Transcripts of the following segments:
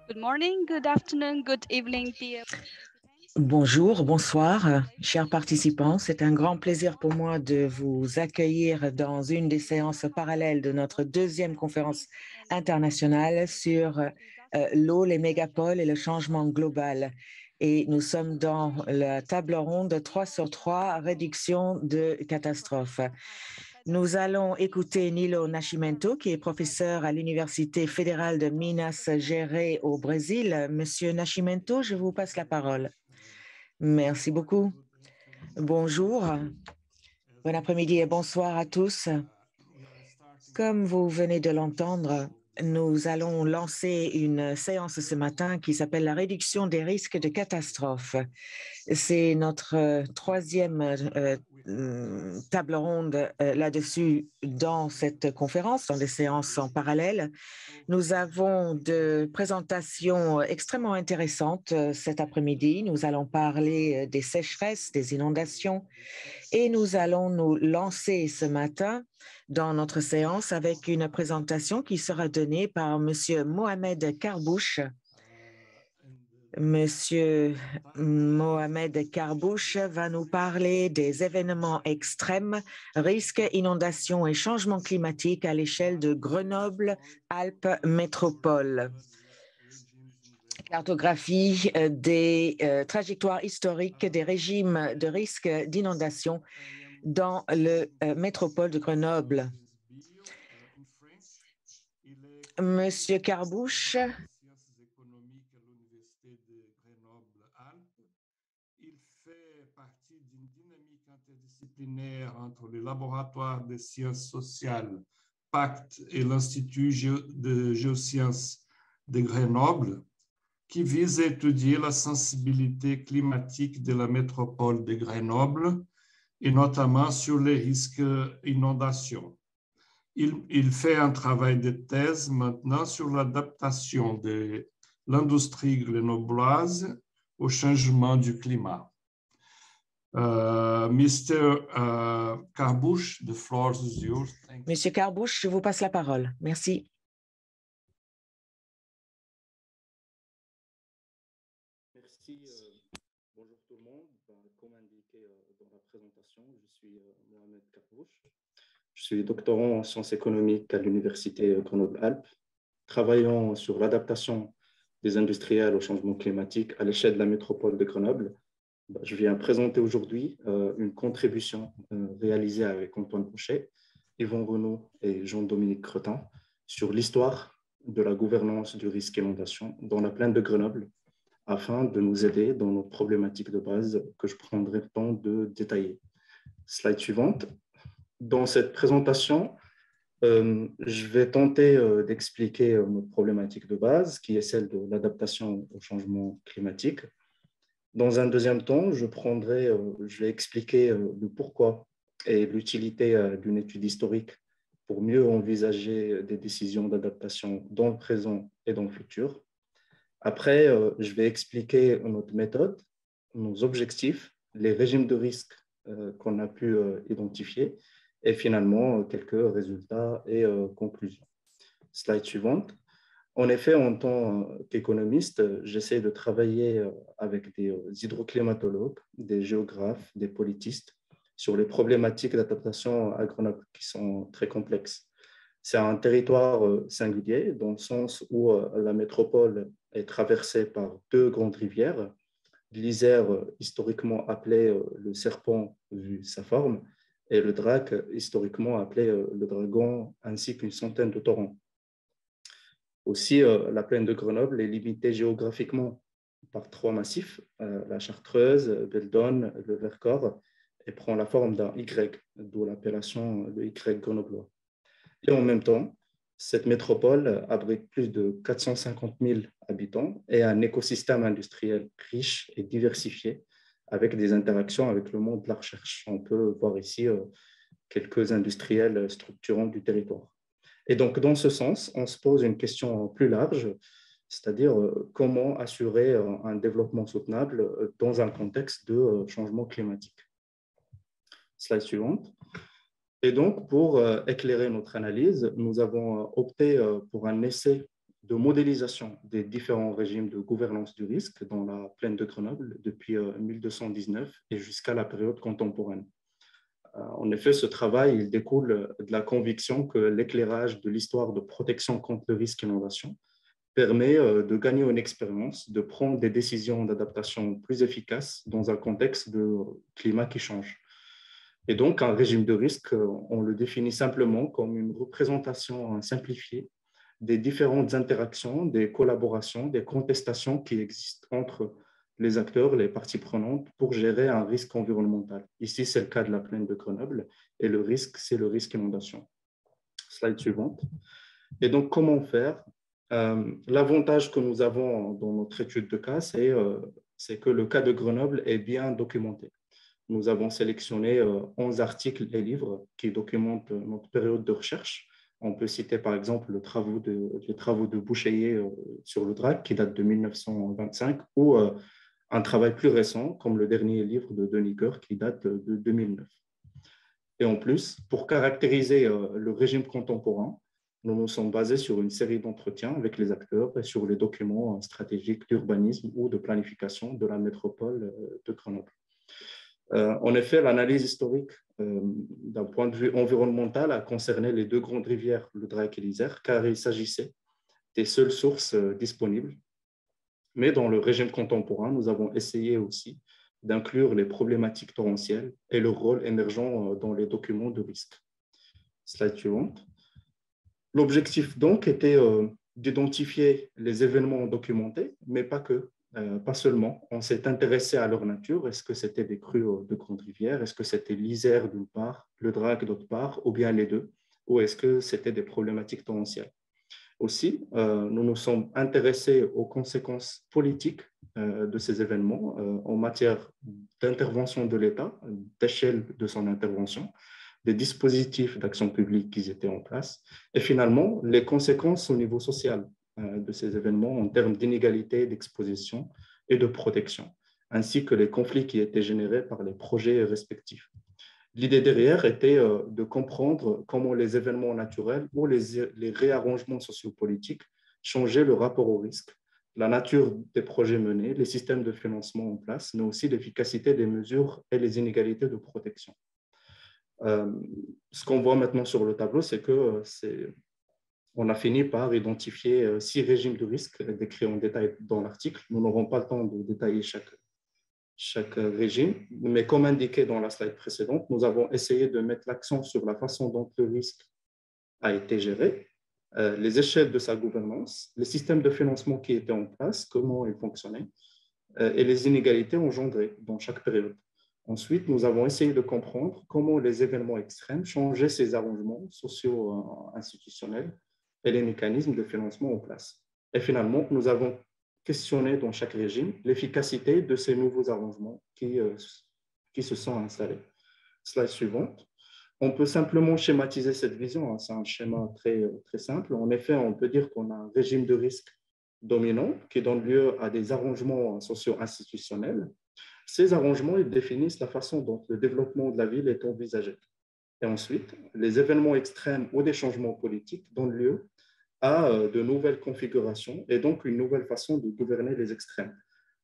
Good morning, good afternoon, good evening, dear. Bonjour, bonsoir, chers participants. C'est un grand plaisir pour moi de vous accueillir dans une des séances parallèles de notre deuxième conférence internationale sur l'eau, les mégapoles et le changement global. Et nous sommes dans la table ronde 3 sur 3, réduction de catastrophes. Nous allons écouter Nilo Nascimento, qui est professeur à l'Université fédérale de Minas Gerais au Brésil. Monsieur Nascimento, je vous passe la parole. Merci beaucoup. Bonjour, bon après-midi et bonsoir à tous. Comme vous venez de l'entendre, nous allons lancer une séance ce matin qui s'appelle la réduction des risques de catastrophes. C'est notre troisième table ronde là-dessus dans cette conférence, dans des séances en parallèle. Nous avons de présentations extrêmement intéressantes cet après-midi. Nous allons parler des sécheresses, des inondations et nous allons nous lancer ce matin dans notre séance avec une présentation qui sera donnée par Monsieur Mohamed Karbouch. Monsieur Mohamed Karbouch va nous parler des événements extrêmes, risques, inondations et changements climatiques à l'échelle de Grenoble-Alpes Métropole. Cartographie des trajectoires historiques des régimes de risque d'inondation dans le métropole de Grenoble. Monsieur Karbouch. Il fait partie d'une dynamique interdisciplinaire entre le laboratoire des sciences sociales PACT et l'Institut de géosciences de Grenoble, qui vise à étudier la sensibilité climatique de la métropole de Grenoble et notamment sur les risques d'inondation. Il fait un travail de thèse maintenant sur l'adaptation de l'industrie grenobloise au changement du climat. Mr. Karbouch, the floor is yours. Monsieur Karbouch, je vous passe la parole. Merci. Merci. Bonjour tout le monde. Comme indiqué dans la présentation, je suis Mohamed Karbouch. Je suis doctorant en sciences économiques à l'Université Grenoble-Alpes, travaillant sur l'adaptation des industriels au changement climatique à l'échelle de la métropole de Grenoble. Je viens présenter aujourd'hui une contribution réalisée avec Antoine Boucher, Yvon Renaud et Jean-Dominique Cretin sur l'histoire de la gouvernance du risque inondation dans la plaine de Grenoble, afin de nous aider dans nos problématiques de base que je prendrai le temps de détailler. Slide suivante. Dans cette présentation, je vais tenter d'expliquer notre problématique de base, qui est celle de l'adaptation au changement climatique. Dans un deuxième temps, je vais expliquer le pourquoi et l'utilité d'une étude historique pour mieux envisager des décisions d'adaptation dans le présent et dans le futur. Après, je vais expliquer notre méthode, nos objectifs, les régimes de risque qu'on a pu identifier et finalement quelques résultats et conclusions. Slide suivante. En effet, en tant qu'économiste, j'essaie de travailler avec des hydroclimatologues, des géographes, des politistes sur les problématiques d'adaptation à Grenoble qui sont très complexes. C'est un territoire singulier dans le sens où la métropole est traversée par deux grandes rivières, l'Isère, historiquement appelé le serpent vu sa forme, et le Drac, historiquement appelé le dragon, ainsi qu'une centaine de torrents. Aussi, la plaine de Grenoble est limitée géographiquement par trois massifs, la Chartreuse, Beldon, le Vercors, et prend la forme d'un Y, d'où l'appellation de Y grenoblois. Et en même temps, cette métropole abrite plus de 450 000 habitants et un écosystème industriel riche et diversifié avec des interactions avec le monde de la recherche. On peut voir ici quelques industriels structurants du territoire. Et donc, dans ce sens, on se pose une question plus large, c'est-à-dire comment assurer un développement soutenable dans un contexte de changement climatique. Slide suivante. Et donc, pour éclairer notre analyse, nous avons opté pour un essai de modélisation des différents régimes de gouvernance du risque dans la plaine de Grenoble depuis 1219 et jusqu'à la période contemporaine. En effet, ce travail il découle de la conviction que l'éclairage de l'histoire de protection contre le risque inondation permet de gagner une expérience, de prendre des décisions d'adaptation plus efficaces dans un contexte de climat qui change. Et donc, un régime de risque, on le définit simplement comme une représentation simplifiée des différentes interactions, des collaborations, des contestations qui existent entre les acteurs, les parties prenantes pour gérer un risque environnemental. Ici, c'est le cas de la plaine de Grenoble et le risque, c'est le risque inondation. Slide suivante. Et donc, comment faire? L'avantage que nous avons dans notre étude de cas, c'est que le cas de Grenoble est bien documenté. Nous avons sélectionné 11 articles et livres qui documentent notre période de recherche. On peut citer par exemple les travaux de Boucheyer sur le Drac qui date de 1925 ou un travail plus récent comme le dernier livre de Denis Coeur qui date de 2009. Et en plus, pour caractériser le régime contemporain, nous nous sommes basés sur une série d'entretiens avec les acteurs et sur les documents stratégiques d'urbanisme ou de planification de la métropole de Grenoble. En effet, l'analyse historique d'un point de vue environnemental a concerné les deux grandes rivières, le Drac et l'Isère, car il s'agissait des seules sources disponibles. Mais dans le régime contemporain, nous avons essayé aussi d'inclure les problématiques torrentielles et leur rôle émergent dans les documents de risque. Slide suivante. L'objectif donc était d'identifier les événements documentés, mais pas que. Pas seulement, on s'est intéressé à leur nature. Est-ce que c'était des crues de grandes rivières? Est-ce que c'était l'Isère d'une part, le Drac d'autre part, ou bien les deux? Ou est-ce que c'était des problématiques torrentielles? Aussi, nous nous sommes intéressés aux conséquences politiques de ces événements en matière d'intervention de l'État, d'échelle de son intervention, des dispositifs d'action publique qui étaient en place, et finalement, les conséquences au niveau social de ces événements en termes d'inégalité, d'exposition et de protection, ainsi que les conflits qui étaient générés par les projets respectifs. L'idée derrière était de comprendre comment les événements naturels ou les réarrangements sociopolitiques changeaient le rapport au risque, la nature des projets menés, les systèmes de financement en place, mais aussi l'efficacité des mesures et les inégalités de protection. Ce qu'on voit maintenant sur le tableau, c'est que on a fini par identifier 6 régimes de risque décrits en détail dans l'article. Nous n'aurons pas le temps de détailler chaque régime, mais comme indiqué dans la slide précédente, nous avons essayé de mettre l'accent sur la façon dont le risque a été géré, les échelles de sa gouvernance, les systèmes de financement qui étaient en place, comment ils fonctionnaient, et les inégalités engendrées dans chaque période. Ensuite, nous avons essayé de comprendre comment les événements extrêmes changeaient ces arrangements socio-institutionnels et les mécanismes de financement en place. Et finalement, nous avons questionné dans chaque régime l'efficacité de ces nouveaux arrangements qui se sont installés. Slide suivante. On peut simplement schématiser cette vision, c'est un schéma très, très simple. En effet, on peut dire qu'on a un régime de risque dominant qui donne lieu à des arrangements socio-institutionnels. Ces arrangements ils définissent la façon dont le développement de la ville est envisagé. Et ensuite, les événements extrêmes ou des changements politiques donnent lieu à de nouvelles configurations et donc une nouvelle façon de gouverner les extrêmes.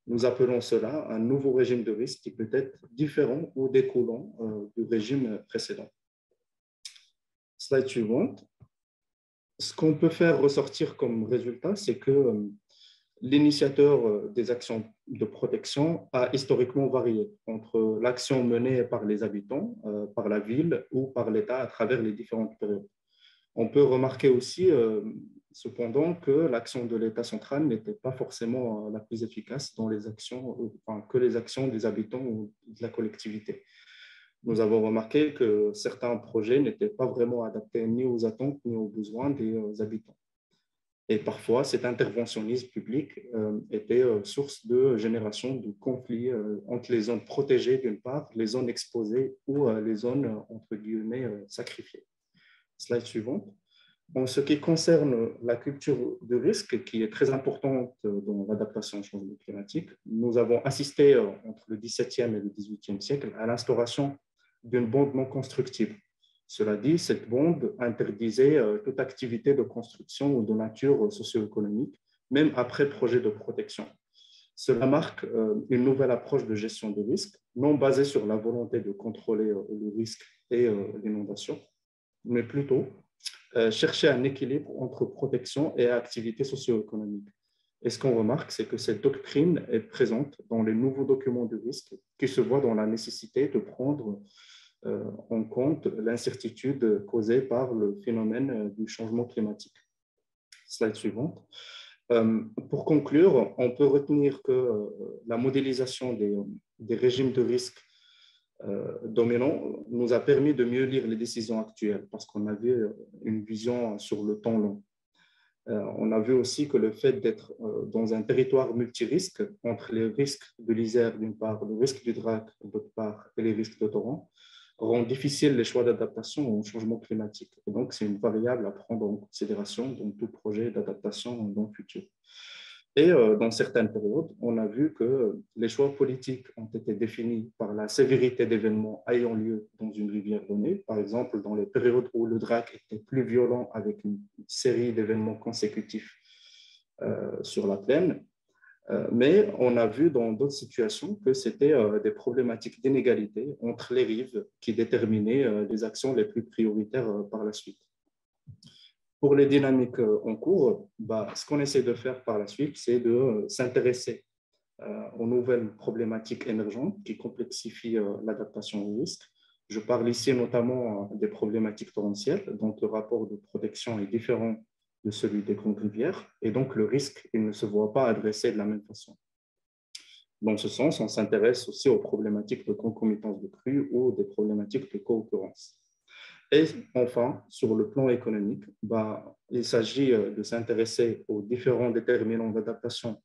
Nous appelons cela un nouveau régime de risque qui peut être différent ou découlant du régime précédent. Slide suivante. Ce qu'on peut faire ressortir comme résultat, c'est que l'initiateur des actions de protection a historiquement varié entre l'action menée par les habitants, par la ville ou par l'État à travers les différentes périodes. On peut remarquer aussi, cependant, que l'action de l'État central n'était pas forcément la plus efficace dans les actions, que les actions des habitants ou de la collectivité. Nous avons remarqué que certains projets n'étaient pas vraiment adaptés ni aux attentes ni aux besoins des habitants. Et parfois, cet interventionnisme public était source de génération de conflits entre les zones protégées d'une part, les zones exposées ou les zones, entre guillemets, sacrifiées. Slide suivante. En ce qui concerne la culture de risque, qui est très importante dans l'adaptation au changement climatique, nous avons assisté entre le XVIIe et le XVIIIe siècle à l'instauration d'une bande non constructive, Cela dit, cette bande interdisait toute activité de construction ou de nature socio-économique, même après projet de protection. Cela marque une nouvelle approche de gestion des risques, non basée sur la volonté de contrôler le risque et l'inondation, mais plutôt chercher un équilibre entre protection et activité socio-économique. Et ce qu'on remarque, c'est que cette doctrine est présente dans les nouveaux documents de risque qui se voient dans la nécessité de prendre en compte l'incertitude causée par le phénomène du changement climatique. Slide suivante. Pour conclure, on peut retenir que la modélisation des régimes de risque dominants nous a permis de mieux lire les décisions actuelles parce qu'on avait une vision sur le temps long. On a vu aussi que le fait d'être dans un territoire multirisque, entre les risques de l'Isère d'une part, le risque du Drac d'autre part et les risques de torrent, rend difficile les choix d'adaptation au changement climatique. Et donc, c'est une variable à prendre en considération dans tout projet d'adaptation dans le futur. Et dans certaines périodes, on a vu que les choix politiques ont été définis par la sévérité d'événements ayant lieu dans une rivière donnée. Par exemple, dans les périodes où le Drac était plus violent avec une série d'événements consécutifs sur la plaine. Mais on a vu dans d'autres situations que c'était des problématiques d'inégalité entre les rives qui déterminaient les actions les plus prioritaires par la suite. Pour les dynamiques en cours, ce qu'on essaie de faire par la suite, c'est de s'intéresser aux nouvelles problématiques émergentes qui complexifient l'adaptation au risque. Je parle ici notamment des problématiques torrentielles, dont le rapport de protection est différent de celui des grandes rivières, et donc le risque il ne se voit pas adressé de la même façon. Dans ce sens, on s'intéresse aussi aux problématiques de concomitance de crues ou des problématiques de co-occurrence. Et enfin, sur le plan économique, il s'agit de s'intéresser aux différents déterminants d'adaptation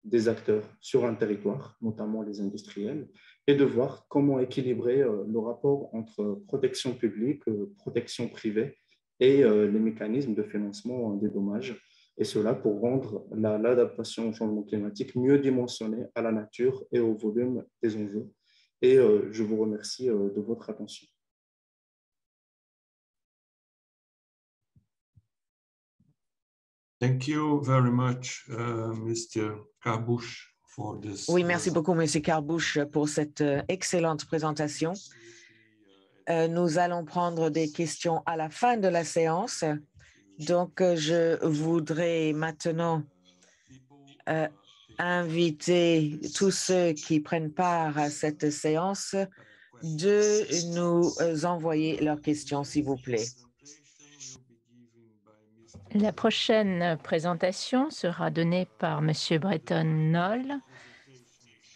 des acteurs sur un territoire, notamment les industriels, et de voir comment équilibrer le rapport entre protection publique, protection privée et les mécanismes de financement des dommages, et cela pour rendre l'adaptation au changement climatique mieux dimensionnée à la nature et au volume des enjeux. Et je vous remercie de votre attention. Thank you very much, Mr. Carbush, for this. Oui, merci beaucoup, Monsieur Carbush, pour cette excellente présentation. Nous allons prendre des questions à la fin de la séance. Donc, je voudrais maintenant inviter tous ceux qui prennent part à cette séance de nous envoyer leurs questions, s'il vous plaît. La prochaine présentation sera donnée par M. Bretton Knoll.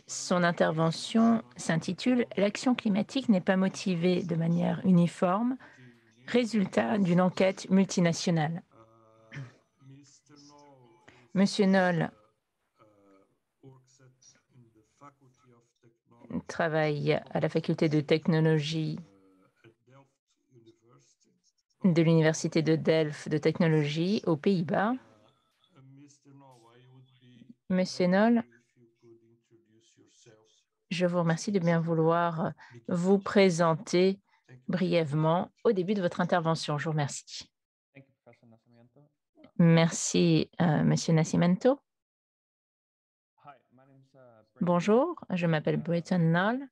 Son intervention s'intitule « L'action climatique n'est pas motivée de manière uniforme, résultat d'une enquête multinationale ». M. Knoll travaille à la faculté de technologie de l'Université de Delft de technologie aux Pays-Bas. Monsieur Knoll, je vous remercie de bien vouloir vous présenter brièvement au début de votre intervention. Je vous remercie. Merci, Monsieur Nascimento. Bonjour, je m'appelle Bretton Knoll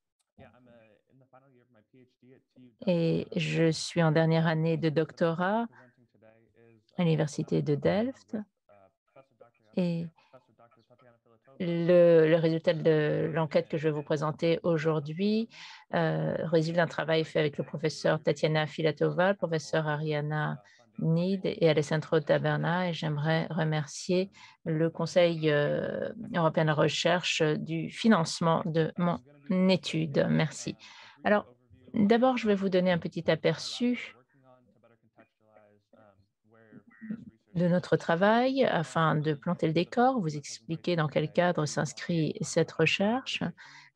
et je suis en dernière année de doctorat à l'Université de Delft. Et le résultat de l'enquête que je vais vous présenter aujourd'hui résulte d'un travail fait avec le professeur Tatiana Filatova, le professeur Ariana Need et Alessandro Taberna. Et j'aimerais remercier le Conseil européen de recherche du financement de mon étude. Merci. Alors, d'abord, je vais vous donner un petit aperçu de notre travail afin de planter le décor, vous expliquer dans quel cadre s'inscrit cette recherche.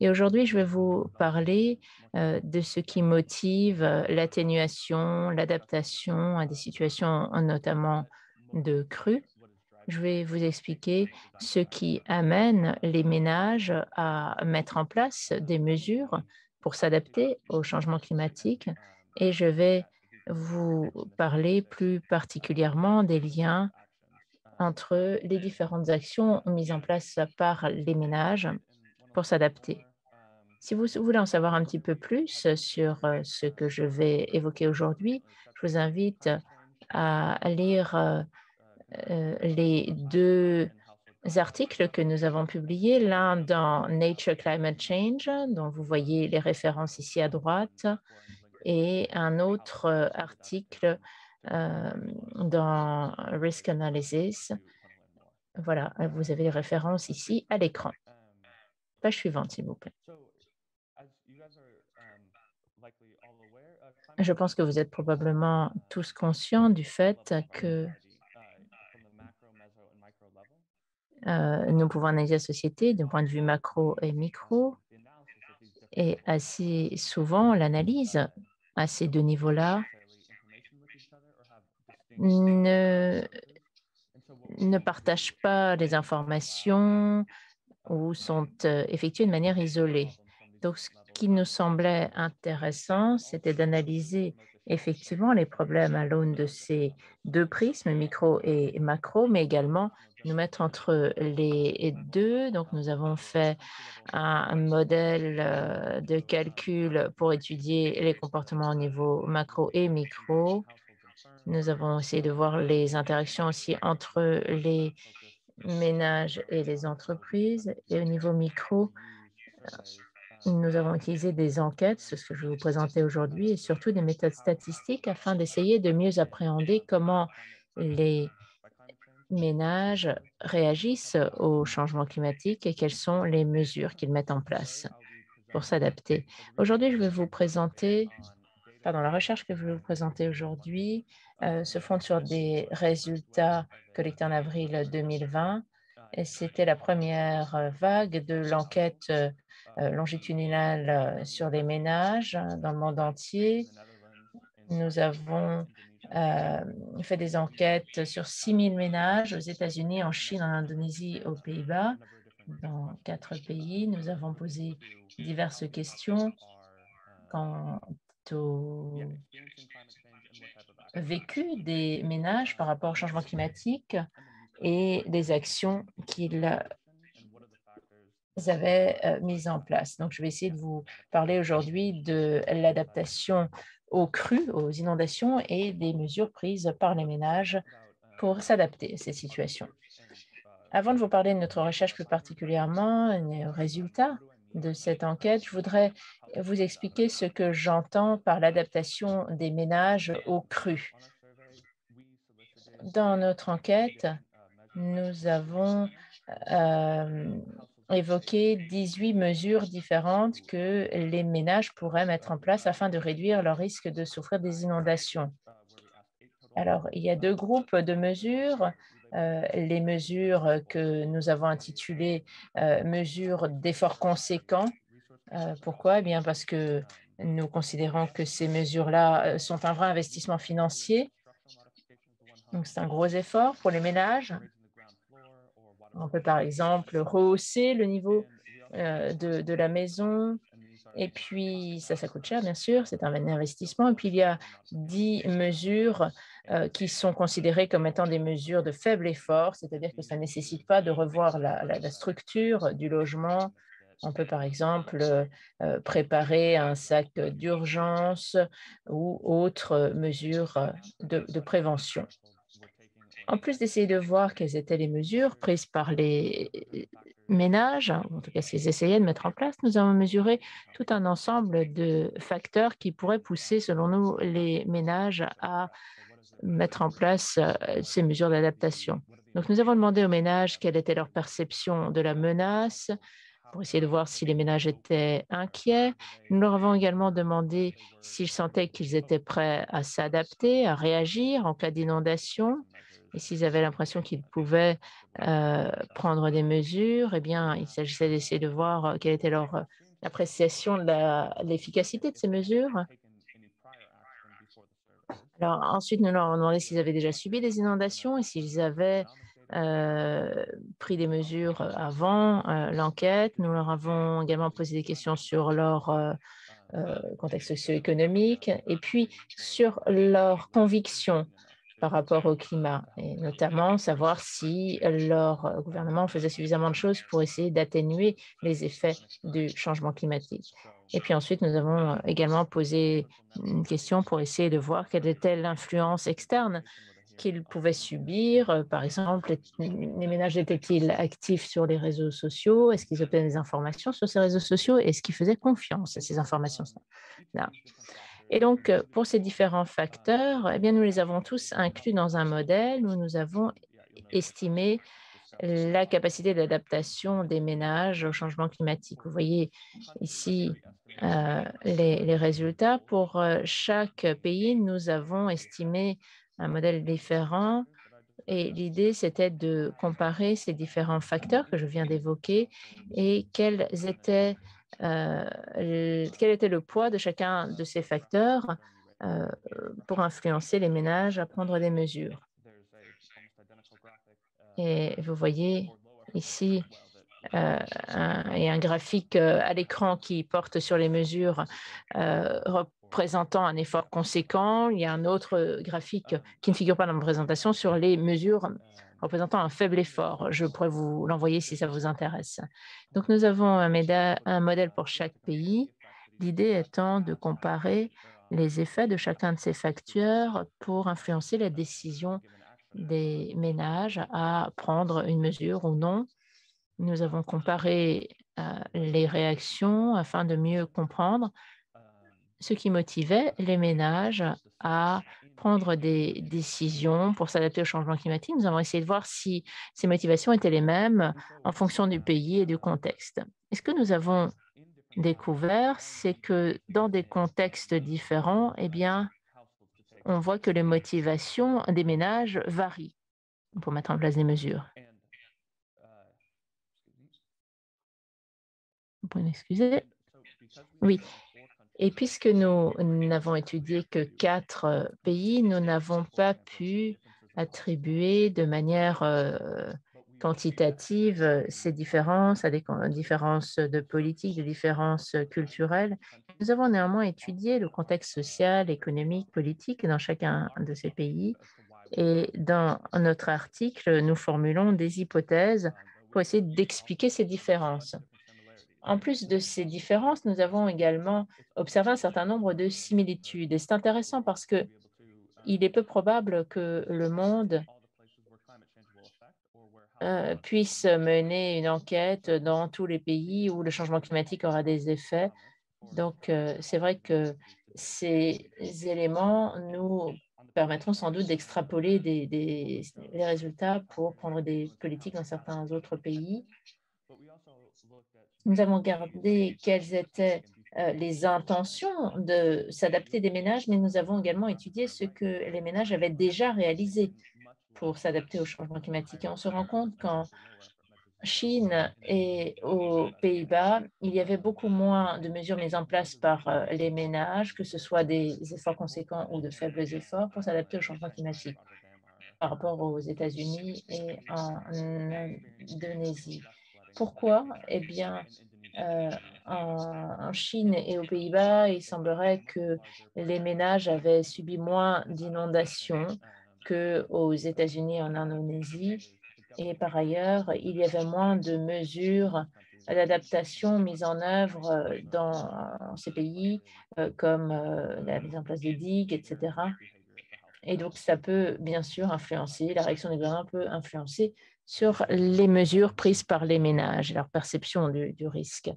Et aujourd'hui, je vais vous parler de ce qui motive l'atténuation, l'adaptation à des situations notamment de crues. Je vais vous expliquer ce qui amène les ménages à mettre en place des mesures pour s'adapter au changement climatique. Et je vais vous parler plus particulièrement des liens entre les différentes actions mises en place par les ménages pour s'adapter. Si vous voulez en savoir un petit peu plus sur ce que je vais évoquer aujourd'hui, je vous invite à lire les deux articles que nous avons publiés, l'un dans Nature Climate Change, dont vous voyez les références ici à droite, et un autre article dans Risk Analysis. Voilà, vous avez les références ici à l'écran. Page suivante, s'il vous plaît. Je pense que vous êtes probablement tous conscients du fait que nous pouvons analyser la société d'un point de vue macro et micro, et assez souvent, l'analyse à ces deux niveaux-là ne partagent pas les informations ou sont effectuées de manière isolée. Donc, ce qui nous semblait intéressant, c'était d'analyser effectivement les problèmes à l'aune de ces deux prismes, micro et macro, mais également nous mettre entre les deux. Donc, nous avons fait un modèle de calcul pour étudier les comportements au niveau macro et micro. Nous avons essayé de voir les interactions aussi entre les ménages et les entreprises. Et au niveau micro, nous avons utilisé des enquêtes, c'est ce que je vais vous présenter aujourd'hui, et surtout des méthodes statistiques afin d'essayer de mieux appréhender comment les ménages réagissent au changement climatique et quelles sont les mesures qu'ils mettent en place pour s'adapter. Aujourd'hui, je vais vous présenter, la recherche que je vais vous présenter aujourd'hui se fonde sur des résultats collectés en avril 2020. Et c'était la première vague de l'enquête longitudinale sur les ménages dans le monde entier. Nous avons fait des enquêtes sur 6 000 ménages aux États-Unis, en Chine, en Indonésie, aux Pays-Bas, dans 4 pays. Nous avons posé diverses questions quant au vécu des ménages par rapport au changement climatique et des actions qu'ils avaient mises en place. Donc, je vais essayer de vous parler aujourd'hui de l'adaptation aux crues, aux inondations et des mesures prises par les ménages pour s'adapter à ces situations. Avant de vous parler de notre recherche plus particulièrement, les résultats de cette enquête, je voudrais vous expliquer ce que j'entends par l'adaptation des ménages aux crues. Dans notre enquête, nous avons évoqué 18 mesures différentes que les ménages pourraient mettre en place afin de réduire leur risque de souffrir des inondations. Alors, il y a deux groupes de mesures. Les mesures que nous avons intitulées mesures d'efforts conséquents. Pourquoi? Eh bien, parce que nous considérons que ces mesures-là sont un vrai investissement financier. Donc, c'est un gros effort pour les ménages. On peut, par exemple, rehausser le niveau de la maison. Et puis, ça coûte cher, bien sûr, c'est un investissement. Et puis, il y a 10 mesures qui sont considérées comme étant des mesures de faible effort, c'est-à-dire que ça ne nécessite pas de revoir la structure du logement. On peut, par exemple, préparer un sac d'urgence ou autres mesures de prévention. En plus d'essayer de voir quelles étaient les mesures prises par les ménages, en tout cas ce qu'ils essayaient de mettre en place, nous avons mesuré tout un ensemble de facteurs qui pourraient pousser, selon nous, les ménages à mettre en place ces mesures d'adaptation. Donc, nous avons demandé aux ménages quelle était leur perception de la menace, pour essayer de voir si les ménages étaient inquiets. Nous leur avons également demandé s'ils sentaient qu'ils étaient prêts à s'adapter, à réagir en cas d'inondation. Et s'ils avaient l'impression qu'ils pouvaient prendre des mesures, eh bien, il s'agissait d'essayer de voir quelle était leur appréciation de l'efficacité de ces mesures. Alors, ensuite, nous leur avons demandé s'ils avaient déjà subi des inondations et s'ils avaient pris des mesures avant l'enquête. Nous leur avons également posé des questions sur leur contexte socio-économique, et puis sur leurs convictions par rapport au climat, et notamment savoir si leur gouvernement faisait suffisamment de choses pour essayer d'atténuer les effets du changement climatique. Et puis ensuite, nous avons également posé une question pour essayer de voir quelle était l'influence externe qu'ils pouvaient subir. Par exemple, les ménages étaient-ils actifs sur les réseaux sociaux? Est-ce qu'ils obtenaient des informations sur ces réseaux sociaux? Est-ce qu'ils faisaient confiance à ces informations-là? Et donc, pour ces différents facteurs, eh bien, nous les avons tous inclus dans un modèle où nous avons estimé la capacité d'adaptation des ménages au changement climatique. Vous voyez ici les résultats. Pour chaque pays, nous avons estimé un modèle différent et l'idée, c'était de comparer ces différents facteurs que je viens d'évoquer et quel était le poids de chacun de ces facteurs pour influencer les ménages à prendre des mesures. Et vous voyez ici un graphique à l'écran qui porte sur les mesures représentant un effort conséquent. Il y a un autre graphique qui ne figure pas dans ma présentation sur les mesures représentant un faible effort. Je pourrais vous l'envoyer si ça vous intéresse. Donc, nous avons un modèle pour chaque pays, l'idée étant de comparer les effets de chacun de ces facteurs pour influencer la décision des ménages à prendre une mesure ou non. Nous avons comparé les réactions afin de mieux comprendre ce qui motivait les ménages à prendre des décisions pour s'adapter au changement climatique. Nous avons essayé de voir si ces motivations étaient les mêmes en fonction du pays et du contexte. Et ce que nous avons découvert, c'est que dans des contextes différents, eh bien, on voit que les motivations des ménages varient pour mettre en place des mesures. Vous pouvez m'excuser. Oui. Et puisque nous n'avons étudié que 4 pays, nous n'avons pas pu attribuer de manière quantitative ces différences à des différences de politique, des différences culturelles. Nous avons néanmoins étudié le contexte social, économique, politique dans chacun de ces pays. Et dans notre article, nous formulons des hypothèses pour essayer d'expliquer ces différences. En plus de ces différences, nous avons également observé un certain nombre de similitudes. Et c'est intéressant parce qu'il est peu probable que le monde puisse mener une enquête dans tous les pays où le changement climatique aura des effets. Donc, c'est vrai que ces éléments nous permettront sans doute d'extrapoler les résultats pour prendre des politiques dans certains autres pays. Nous avons regardé quelles étaient les intentions de s'adapter des ménages, mais nous avons également étudié ce que les ménages avaient déjà réalisé pour s'adapter au changement climatique. Et on se rend compte qu'en Chine et aux Pays-Bas, il y avait beaucoup moins de mesures mises en place par les ménages, que ce soit des efforts conséquents ou de faibles efforts pour s'adapter au changement climatique par rapport aux États-Unis et en Indonésie. Pourquoi? Eh bien, en Chine et aux Pays-Bas, il semblerait que les ménages avaient subi moins d'inondations qu'aux États-Unis et en Indonésie. Et par ailleurs, il y avait moins de mesures d'adaptation mises en œuvre dans ces pays, comme la mise en place des digues, etc. Et donc, ça peut bien sûr influencer, la réaction des gouvernements peut influencer sur les mesures prises par les ménages et leur perception du risque.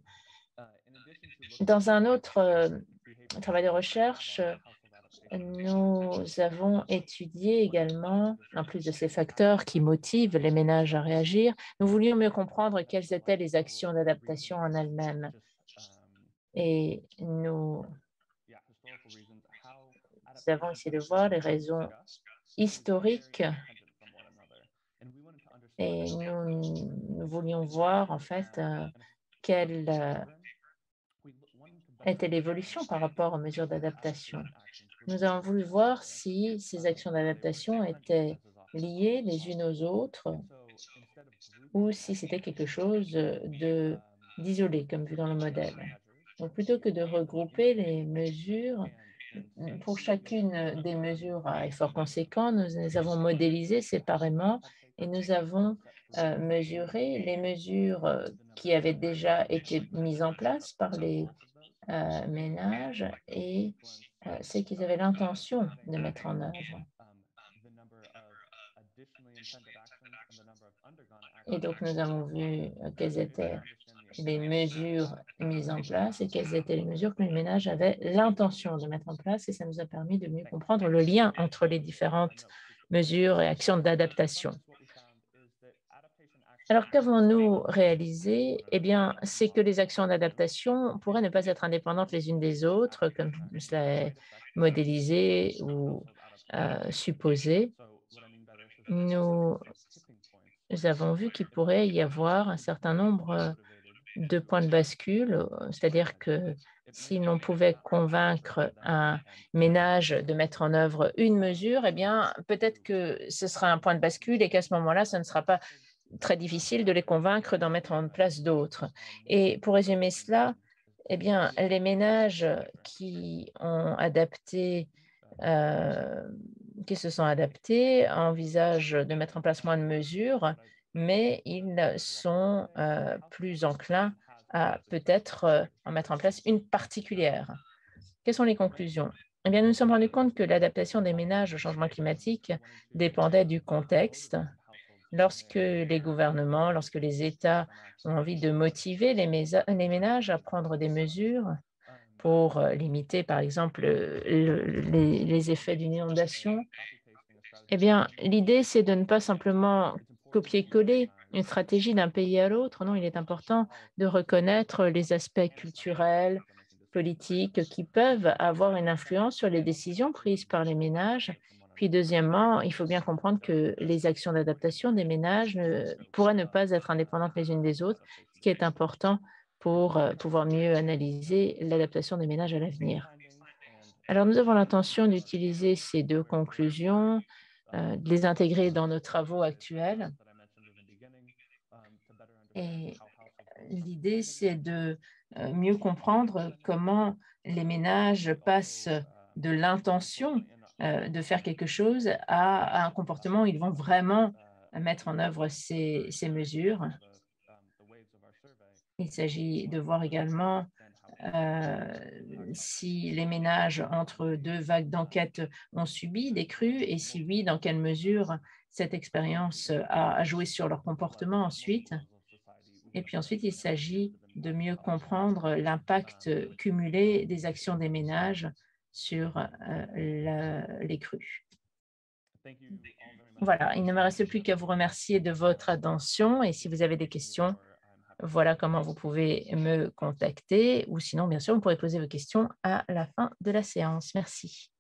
Dans un autre travail de recherche, nous avons étudié également, en plus de ces facteurs qui motivent les ménages à réagir, nous voulions mieux comprendre quelles étaient les actions d'adaptation en elles-mêmes. Et nous avons essayé de voir les raisons historiques et nous voulions voir en fait quelle était l'évolution par rapport aux mesures d'adaptation. Nous avons voulu voir si ces actions d'adaptation étaient liées les unes aux autres ou si c'était quelque chose d'isolé, comme vu dans le modèle. Donc, plutôt que de regrouper les mesures, pour chacune des mesures à effort conséquent, nous les avons modélisées séparément et nous avons mesuré les mesures qui avaient déjà été mises en place par les ménages et celles qu'ils avaient l'intention de mettre en œuvre. Et donc, nous avons vu quelles étaient les mesures mises en place et quelles étaient les mesures que les ménages avaient l'intention de mettre en place. Et ça nous a permis de mieux comprendre le lien entre les différentes mesures et actions d'adaptation. Alors, qu'avons-nous réalisé? Eh bien, c'est que les actions d'adaptation pourraient ne pas être indépendantes les unes des autres, comme cela est modélisé ou supposé. Nous avons vu qu'il pourrait y avoir un certain nombre de points de bascule, c'est-à-dire que si l'on pouvait convaincre un ménage de mettre en œuvre une mesure, eh bien, peut-être que ce sera un point de bascule et qu'à ce moment-là, ce ne sera pas très difficile de les convaincre d'en mettre en place d'autres. Et pour résumer cela, eh bien, les ménages qui ont adapté, qui se sont adaptés envisagent de mettre en place moins de mesures, mais ils sont plus enclins à peut-être en mettre en place une particulière. Quelles sont les conclusions? Eh bien, nous nous sommes rendus compte que l'adaptation des ménages au changement climatique dépendait du contexte. Lorsque les gouvernements, lorsque les États ont envie de motiver les ménages à prendre des mesures pour limiter, par exemple, les effets d'une inondation, eh bien, l'idée, c'est de ne pas simplement copier-coller une stratégie d'un pays à l'autre. Non, il est important de reconnaître les aspects culturels, politiques qui peuvent avoir une influence sur les décisions prises par les ménages. Puis, deuxièmement, il faut bien comprendre que les actions d'adaptation des ménages pourraient ne pas être indépendantes les unes des autres, ce qui est important pour pouvoir mieux analyser l'adaptation des ménages à l'avenir. Alors, nous avons l'intention d'utiliser ces deux conclusions, de les intégrer dans nos travaux actuels. Et l'idée, c'est de mieux comprendre comment les ménages passent de l'intention de faire quelque chose à un comportement où ils vont vraiment mettre en œuvre ces mesures. Il s'agit de voir également si les ménages entre deux vagues d'enquête ont subi des crues et si oui, dans quelle mesure cette expérience a joué sur leur comportement ensuite. Et puis ensuite, il s'agit de mieux comprendre l'impact cumulé des actions des ménages sur les crues. Voilà, il ne me reste plus qu'à vous remercier de votre attention et si vous avez des questions, voilà comment vous pouvez me contacter ou sinon, bien sûr, vous pourrez poser vos questions à la fin de la séance. Merci.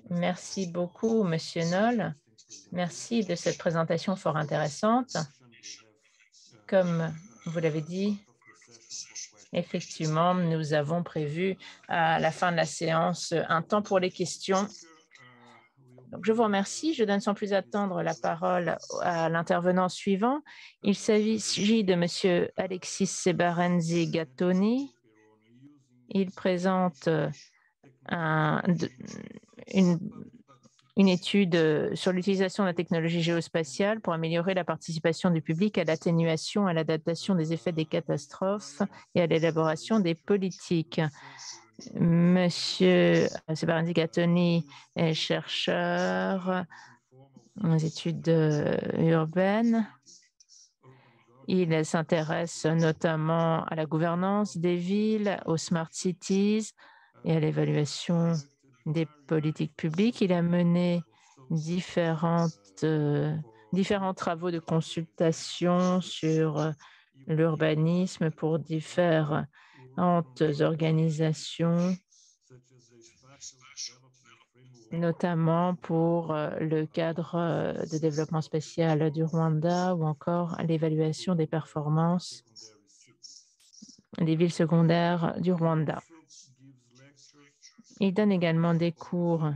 Merci beaucoup, Monsieur Knoll. Merci de cette présentation fort intéressante. Comme vous l'avez dit, effectivement, nous avons prévu à la fin de la séance un temps pour les questions. Donc, je vous remercie. Je donne sans plus attendre la parole à l'intervenant suivant. Il s'agit de Monsieur Alexis Sebarenzi Gattoni. Il présente une étude sur l'utilisation de la technologie géospatiale pour améliorer la participation du public à l'atténuation, à l'adaptation des effets des catastrophes et à l'élaboration des politiques. Monsieur Sebarenzi Gattoni est chercheur en études urbaines. Il s'intéresse notamment à la gouvernance des villes, aux smart cities et à l'évaluation des politiques publiques. Il a mené différents travaux de consultation sur l'urbanisme pour différentes organisations, notamment pour le cadre de développement spécial du Rwanda ou encore l'évaluation des performances des villes secondaires du Rwanda. Il donne également des cours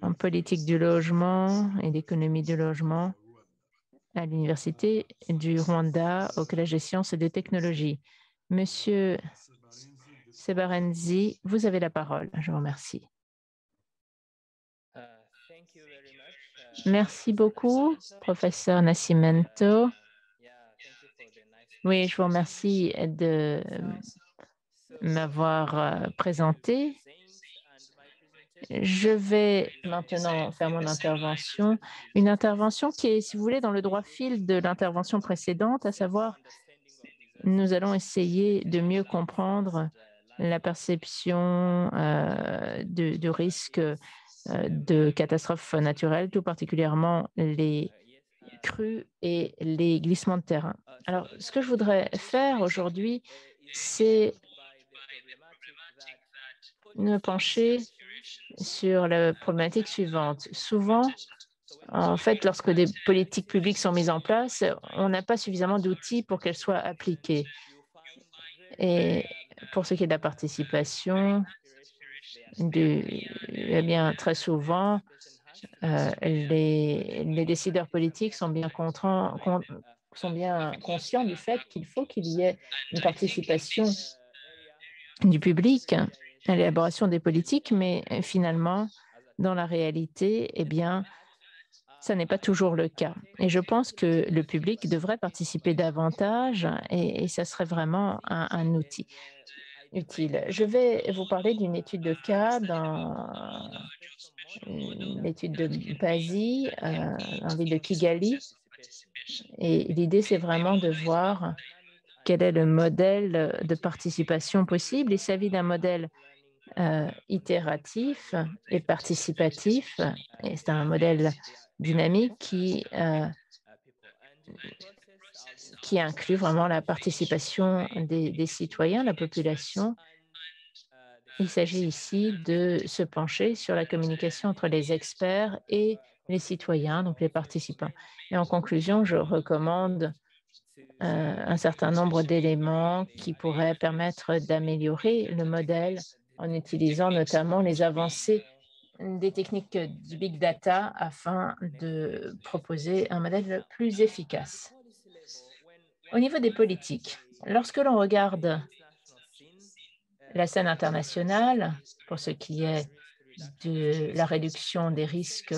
en politique du logement et d'économie du logement à l'Université du Rwanda au Collège des sciences et des technologies. Monsieur Sebarenzi, vous avez la parole. Je vous remercie. Merci beaucoup, professeur Nascimento. Oui, je vous remercie de m'avoir présenté. Je vais maintenant faire mon intervention, une intervention qui est, si vous voulez, dans le droit fil de l'intervention précédente, à savoir, nous allons essayer de mieux comprendre la perception de risque de catastrophes naturelles, tout particulièrement les crues et les glissements de terrain. Alors, ce que je voudrais faire aujourd'hui, c'est me pencher sur la problématique suivante. Souvent, en fait, lorsque des politiques publiques sont mises en place, on n'a pas suffisamment d'outils pour qu'elles soient appliquées. Et pour ce qui est de la participation, eh bien, très souvent, les décideurs politiques sont bien conscients du fait qu'il faut qu'il y ait une participation du public à l'élaboration des politiques, mais finalement, dans la réalité, eh bien, ça n'est pas toujours le cas. Et je pense que le public devrait participer davantage et ça serait vraiment un outil utile. Je vais vous parler d'une étude de cas dans l'étude de Pasi, en ville de Kigali. Et l'idée, c'est vraiment de voir quel est le modèle de participation possible. Il s'agit d'un modèle itératif et participatif. Et c'est un modèle dynamique qui inclut vraiment la participation des citoyens, la population. Il s'agit ici de se pencher sur la communication entre les experts et les citoyens, donc les participants. Et en conclusion, je recommande un certain nombre d'éléments qui pourraient permettre d'améliorer le modèle en utilisant notamment les avancées des techniques du big data afin de proposer un modèle plus efficace. Au niveau des politiques, lorsque l'on regarde la scène internationale, pour ce qui est de la réduction des risques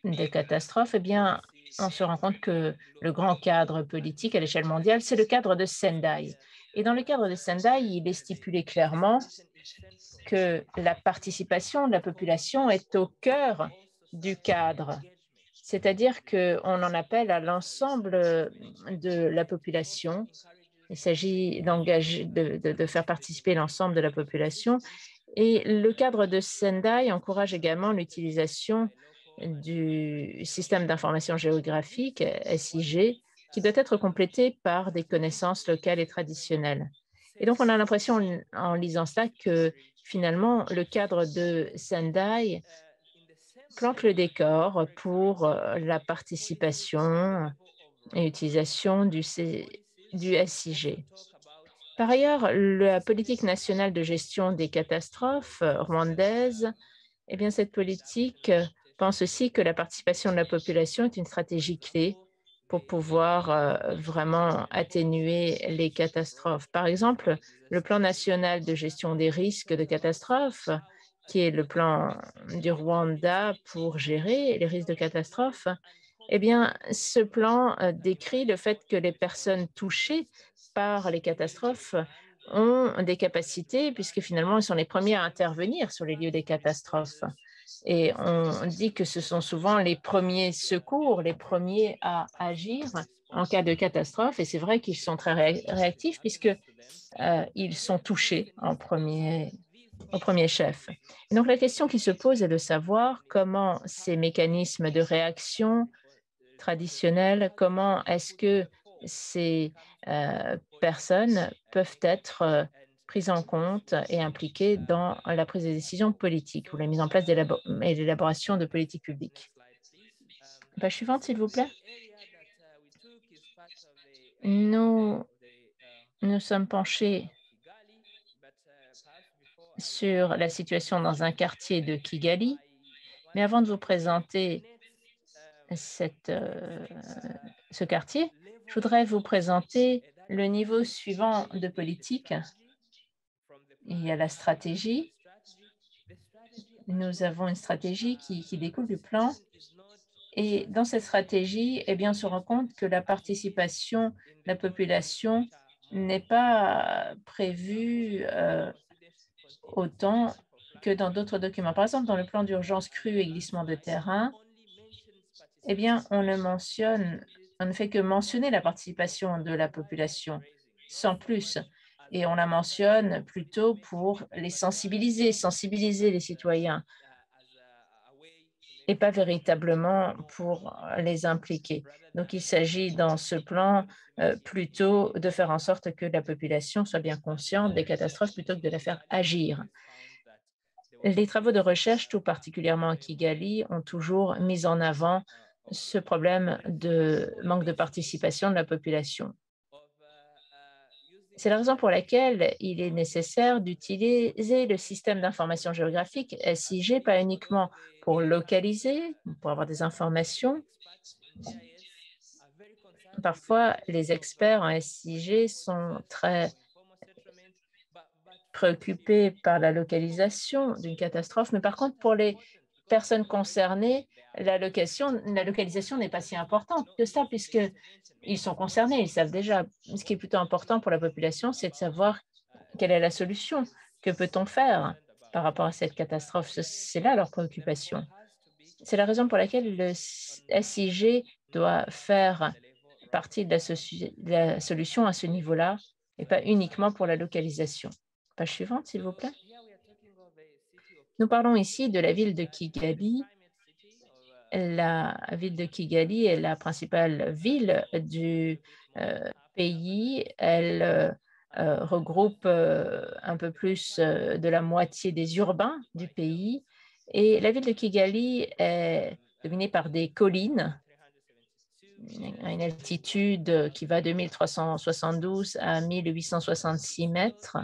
de catastrophes, eh bien, on se rend compte que le grand cadre politique à l'échelle mondiale, c'est le cadre de Sendai. Et dans le cadre de Sendai, il est stipulé clairement que la participation de la population est au cœur du cadre. C'est-à-dire qu'on en appelle à l'ensemble de la population. Il s'agit d'engager, de faire participer l'ensemble de la population. Et le cadre de Sendai encourage également l'utilisation du système d'information géographique, SIG, qui doit être complété par des connaissances locales et traditionnelles. Et donc, on a l'impression, en lisant cela, que finalement, le cadre de Sendai plante le décor pour la participation et utilisation du SIG. Par ailleurs, la politique nationale de gestion des catastrophes rwandaise, eh bien, cette politique pense aussi que la participation de la population est une stratégie clé pour pouvoir vraiment atténuer les catastrophes. Par exemple, le plan national de gestion des risques de catastrophes, qui est le plan du Rwanda pour gérer les risques de catastrophes, eh bien, ce plan décrit le fait que les personnes touchées par les catastrophes ont des capacités, puisque finalement, ils sont les premiers à intervenir sur les lieux des catastrophes. Et on dit que ce sont souvent les premiers secours, les premiers à agir en cas de catastrophe. Et c'est vrai qu'ils sont très réactifs, puisqu'ils sont touchés au premier chef. Et donc, la question qui se pose est de savoir comment ces mécanismes de réaction traditionnels, comment est-ce que ces personnes peuvent être prises en compte et impliquées dans la prise de décision politique ou la mise en place et l'élaboration de politiques publiques. Page suivante, s'il vous plaît. Nous sommes penchés sur la situation dans un quartier de Kigali, mais avant de vous présenter ce quartier, je voudrais vous présenter le niveau suivant de politique. Il y a la stratégie. Nous avons une stratégie qui découle du plan. Et dans cette stratégie, eh bien, on se rend compte que la participation de la population n'est pas prévue autant que dans d'autres documents. Par exemple, dans le plan d'urgence crue et glissement de terrain, eh bien, on ne fait que mentionner la participation de la population, sans plus. Et on la mentionne plutôt pour les sensibiliser les citoyens, et pas véritablement pour les impliquer. Donc, il s'agit dans ce plan plutôt de faire en sorte que la population soit bien consciente des catastrophes plutôt que de la faire agir. Les travaux de recherche, tout particulièrement à Kigali, ont toujours mis en avant ce problème de manque de participation de la population. C'est la raison pour laquelle il est nécessaire d'utiliser le système d'information géographique SIG, pas uniquement pour localiser, pour avoir des informations. Parfois, les experts en SIG sont très préoccupés par la localisation d'une catastrophe, mais par contre, pour les personnes concernées, la localisation n'est pas si importante que ça, puisqu'ils sont concernés, ils savent déjà. Ce qui est plutôt important pour la population, c'est de savoir quelle est la solution, que peut-on faire par rapport à cette catastrophe. C'est là leur préoccupation. C'est la raison pour laquelle le SIG doit faire partie de la solution à ce niveau-là et pas uniquement pour la localisation. Page suivante, s'il vous plaît. Nous parlons ici de la ville de Kigali. La ville de Kigali est la principale ville du pays. Elle regroupe un peu plus de la moitié des urbains du pays. Et la ville de Kigali est dominée par des collines à une altitude qui va de 1372 à 1866 mètres.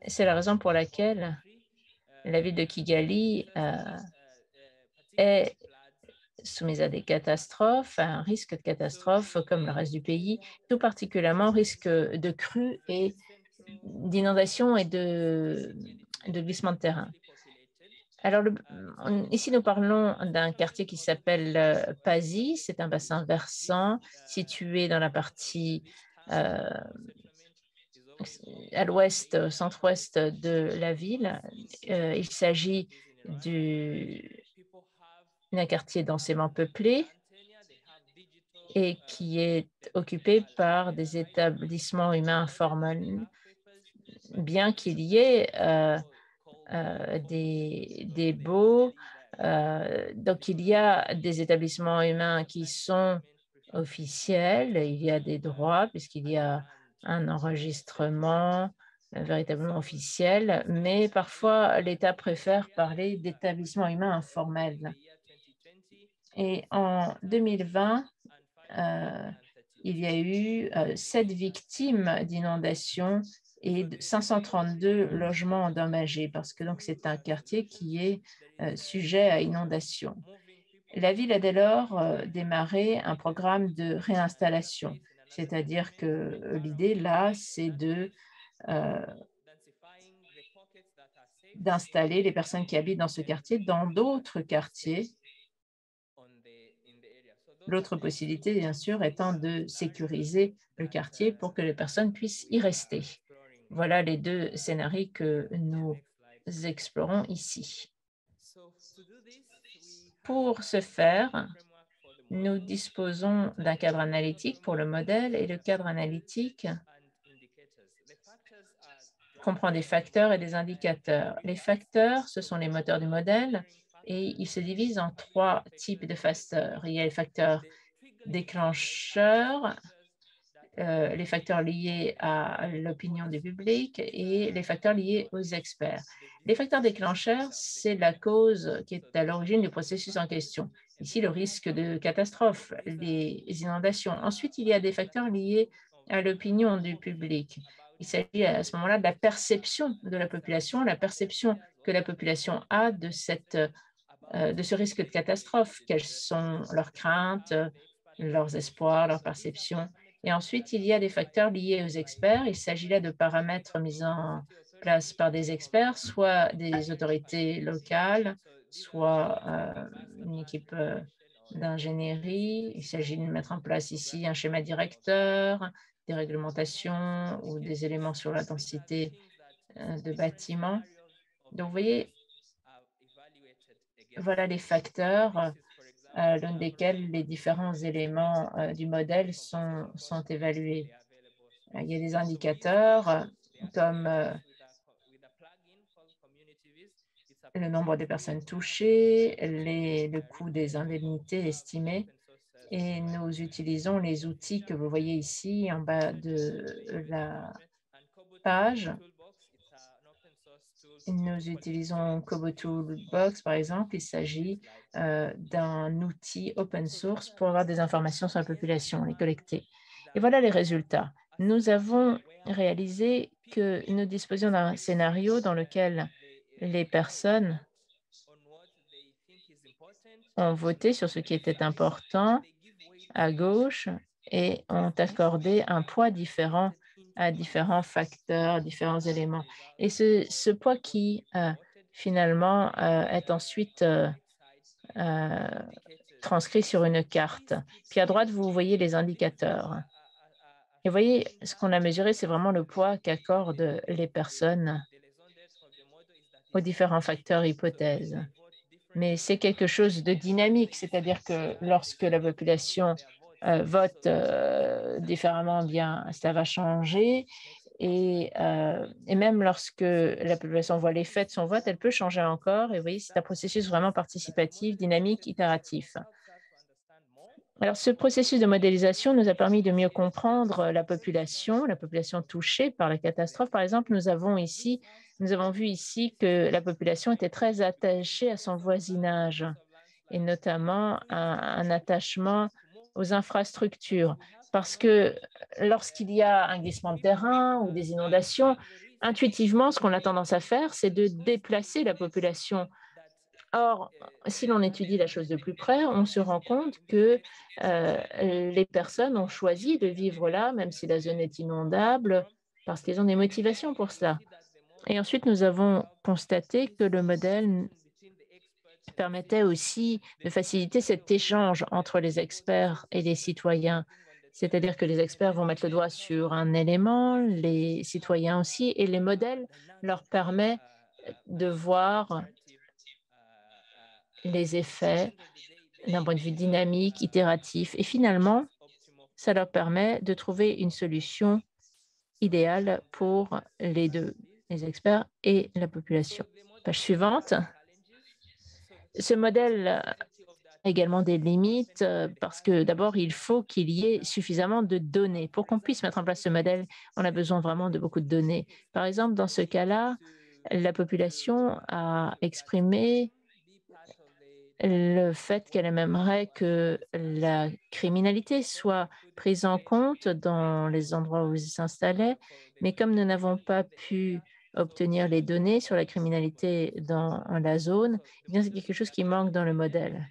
C'est la raison pour laquelle la ville de Kigali est soumise à des catastrophes, à un risque de catastrophe comme le reste du pays, tout particulièrement risque de crues et d'inondations et de glissement de terrain. Alors, ici, nous parlons d'un quartier qui s'appelle Pasi. C'est un bassin versant situé dans la partie à l'ouest, centre-ouest de la ville. Il s'agit d'un quartier densément peuplé et qui est occupé par des établissements humains informels, bien qu'il y ait des baux. Donc, il y a des établissements humains qui sont officiels, il y a des droits puisqu'il y a un enregistrement véritablement officiel, mais parfois l'État préfère parler d'établissements humains informels. Et en 2020, il y a eu 7 victimes d'inondations et 532 logements endommagés, parce que c'est un quartier qui est sujet à inondation. La ville a dès lors démarré un programme de réinstallation, c'est-à-dire que l'idée là, c'est d'installer les personnes qui habitent dans ce quartier dans d'autres quartiers. L'autre possibilité, bien sûr, étant de sécuriser le quartier pour que les personnes puissent y rester. Voilà les deux scénarios que nous explorons ici. Pour ce faire, nous disposons d'un cadre analytique pour le modèle et le cadre analytique comprend des facteurs et des indicateurs. Les facteurs, ce sont les moteurs du modèle et ils se divisent en 3 types de facteurs. Il y a les facteurs déclencheurs, les facteurs liés à l'opinion du public et les facteurs liés aux experts. Les facteurs déclencheurs, c'est la cause qui est à l'origine du processus en question. Ici, le risque de catastrophe, les inondations. Ensuite, il y a des facteurs liés à l'opinion du public. Il s'agit à ce moment-là de la perception de la population que la population a de cette de ce risque de catastrophe. Quelles sont leurs craintes, leurs espoirs, leurs perceptions. Et ensuite, il y a des facteurs liés aux experts. Il s'agit là de paramètres mis en place par des experts, soit des autorités locales, soit une équipe d'ingénierie. Il s'agit de mettre en place ici un schéma directeur, des réglementations ou des éléments sur la densité de bâtiments. Donc, vous voyez, voilà les facteurs l'un desquels les différents éléments du modèle sont évalués. Il y a des indicateurs comme le nombre de personnes touchées, le coût des indemnités estimées, et nous utilisons les outils que vous voyez ici en bas de la page. Nous utilisons Kobo Toolbox, par exemple. Il s'agit d'un outil open source pour avoir des informations sur la population, les collecter. Et voilà les résultats. Nous avons réalisé que nous disposions d'un scénario dans lequel les personnes ont voté sur ce qui était important à gauche et ont accordé un poids différent à différents facteurs, différents éléments. Et ce poids qui, finalement, est ensuite transcrit sur une carte. Puis à droite, vous voyez les indicateurs. Et vous voyez, ce qu'on a mesuré, c'est vraiment le poids qu'accordent les personnes aux différents facteurs hypothèses. Mais c'est quelque chose de dynamique, c'est-à-dire que lorsque la population vote différemment, bien, ça va changer. Et même lorsque la population voit l'effet de son vote, elle peut changer encore. Et vous voyez, c'est un processus vraiment participatif, dynamique, itératif. Alors, ce processus de modélisation nous a permis de mieux comprendre la population touchée par la catastrophe. Par exemple, nous avons vu ici que la population était très attachée à son voisinage et notamment un attachement aux infrastructures. Parce que lorsqu'il y a un glissement de terrain ou des inondations, intuitivement, ce qu'on a tendance à faire, c'est de déplacer la population. Or, si l'on étudie la chose de plus près, on se rend compte que les personnes ont choisi de vivre là, même si la zone est inondable, parce qu'elles ont des motivations pour cela. Et ensuite, nous avons constaté que le modèle permettait aussi de faciliter cet échange entre les experts et les citoyens. C'est-à-dire que les experts vont mettre le doigt sur un élément, les citoyens aussi, et les modèles leur permettent de voir les effets d'un point de vue dynamique, itératif. Et finalement, ça leur permet de trouver une solution idéale pour les deux, les experts et la population. Page suivante. Ce modèle a également des limites parce que d'abord, il faut qu'il y ait suffisamment de données. Pour qu'on puisse mettre en place ce modèle, on a besoin vraiment de beaucoup de données. Par exemple, dans ce cas-là, la population a exprimé le fait qu'elle aimerait que la criminalité soit prise en compte dans les endroits où ils s'installaient, mais comme nous n'avons pas pu obtenir les données sur la criminalité dans la zone, eh bien c'est quelque chose qui manque dans le modèle.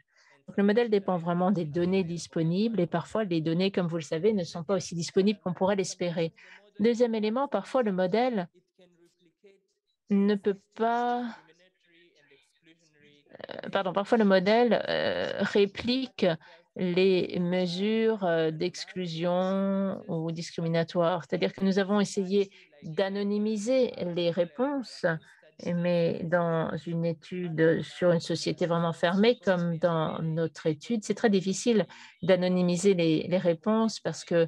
Donc, le modèle dépend vraiment des données disponibles et parfois les données, comme vous le savez, ne sont pas aussi disponibles qu'on pourrait l'espérer. Deuxième élément, parfois le modèle ne peut pas parfois le modèle réplique les mesures d'exclusion ou discriminatoires. C'est-à-dire que nous avons essayé d'anonymiser les réponses, mais dans une étude sur une société vraiment fermée, comme dans notre étude, c'est très difficile d'anonymiser les réponses parce que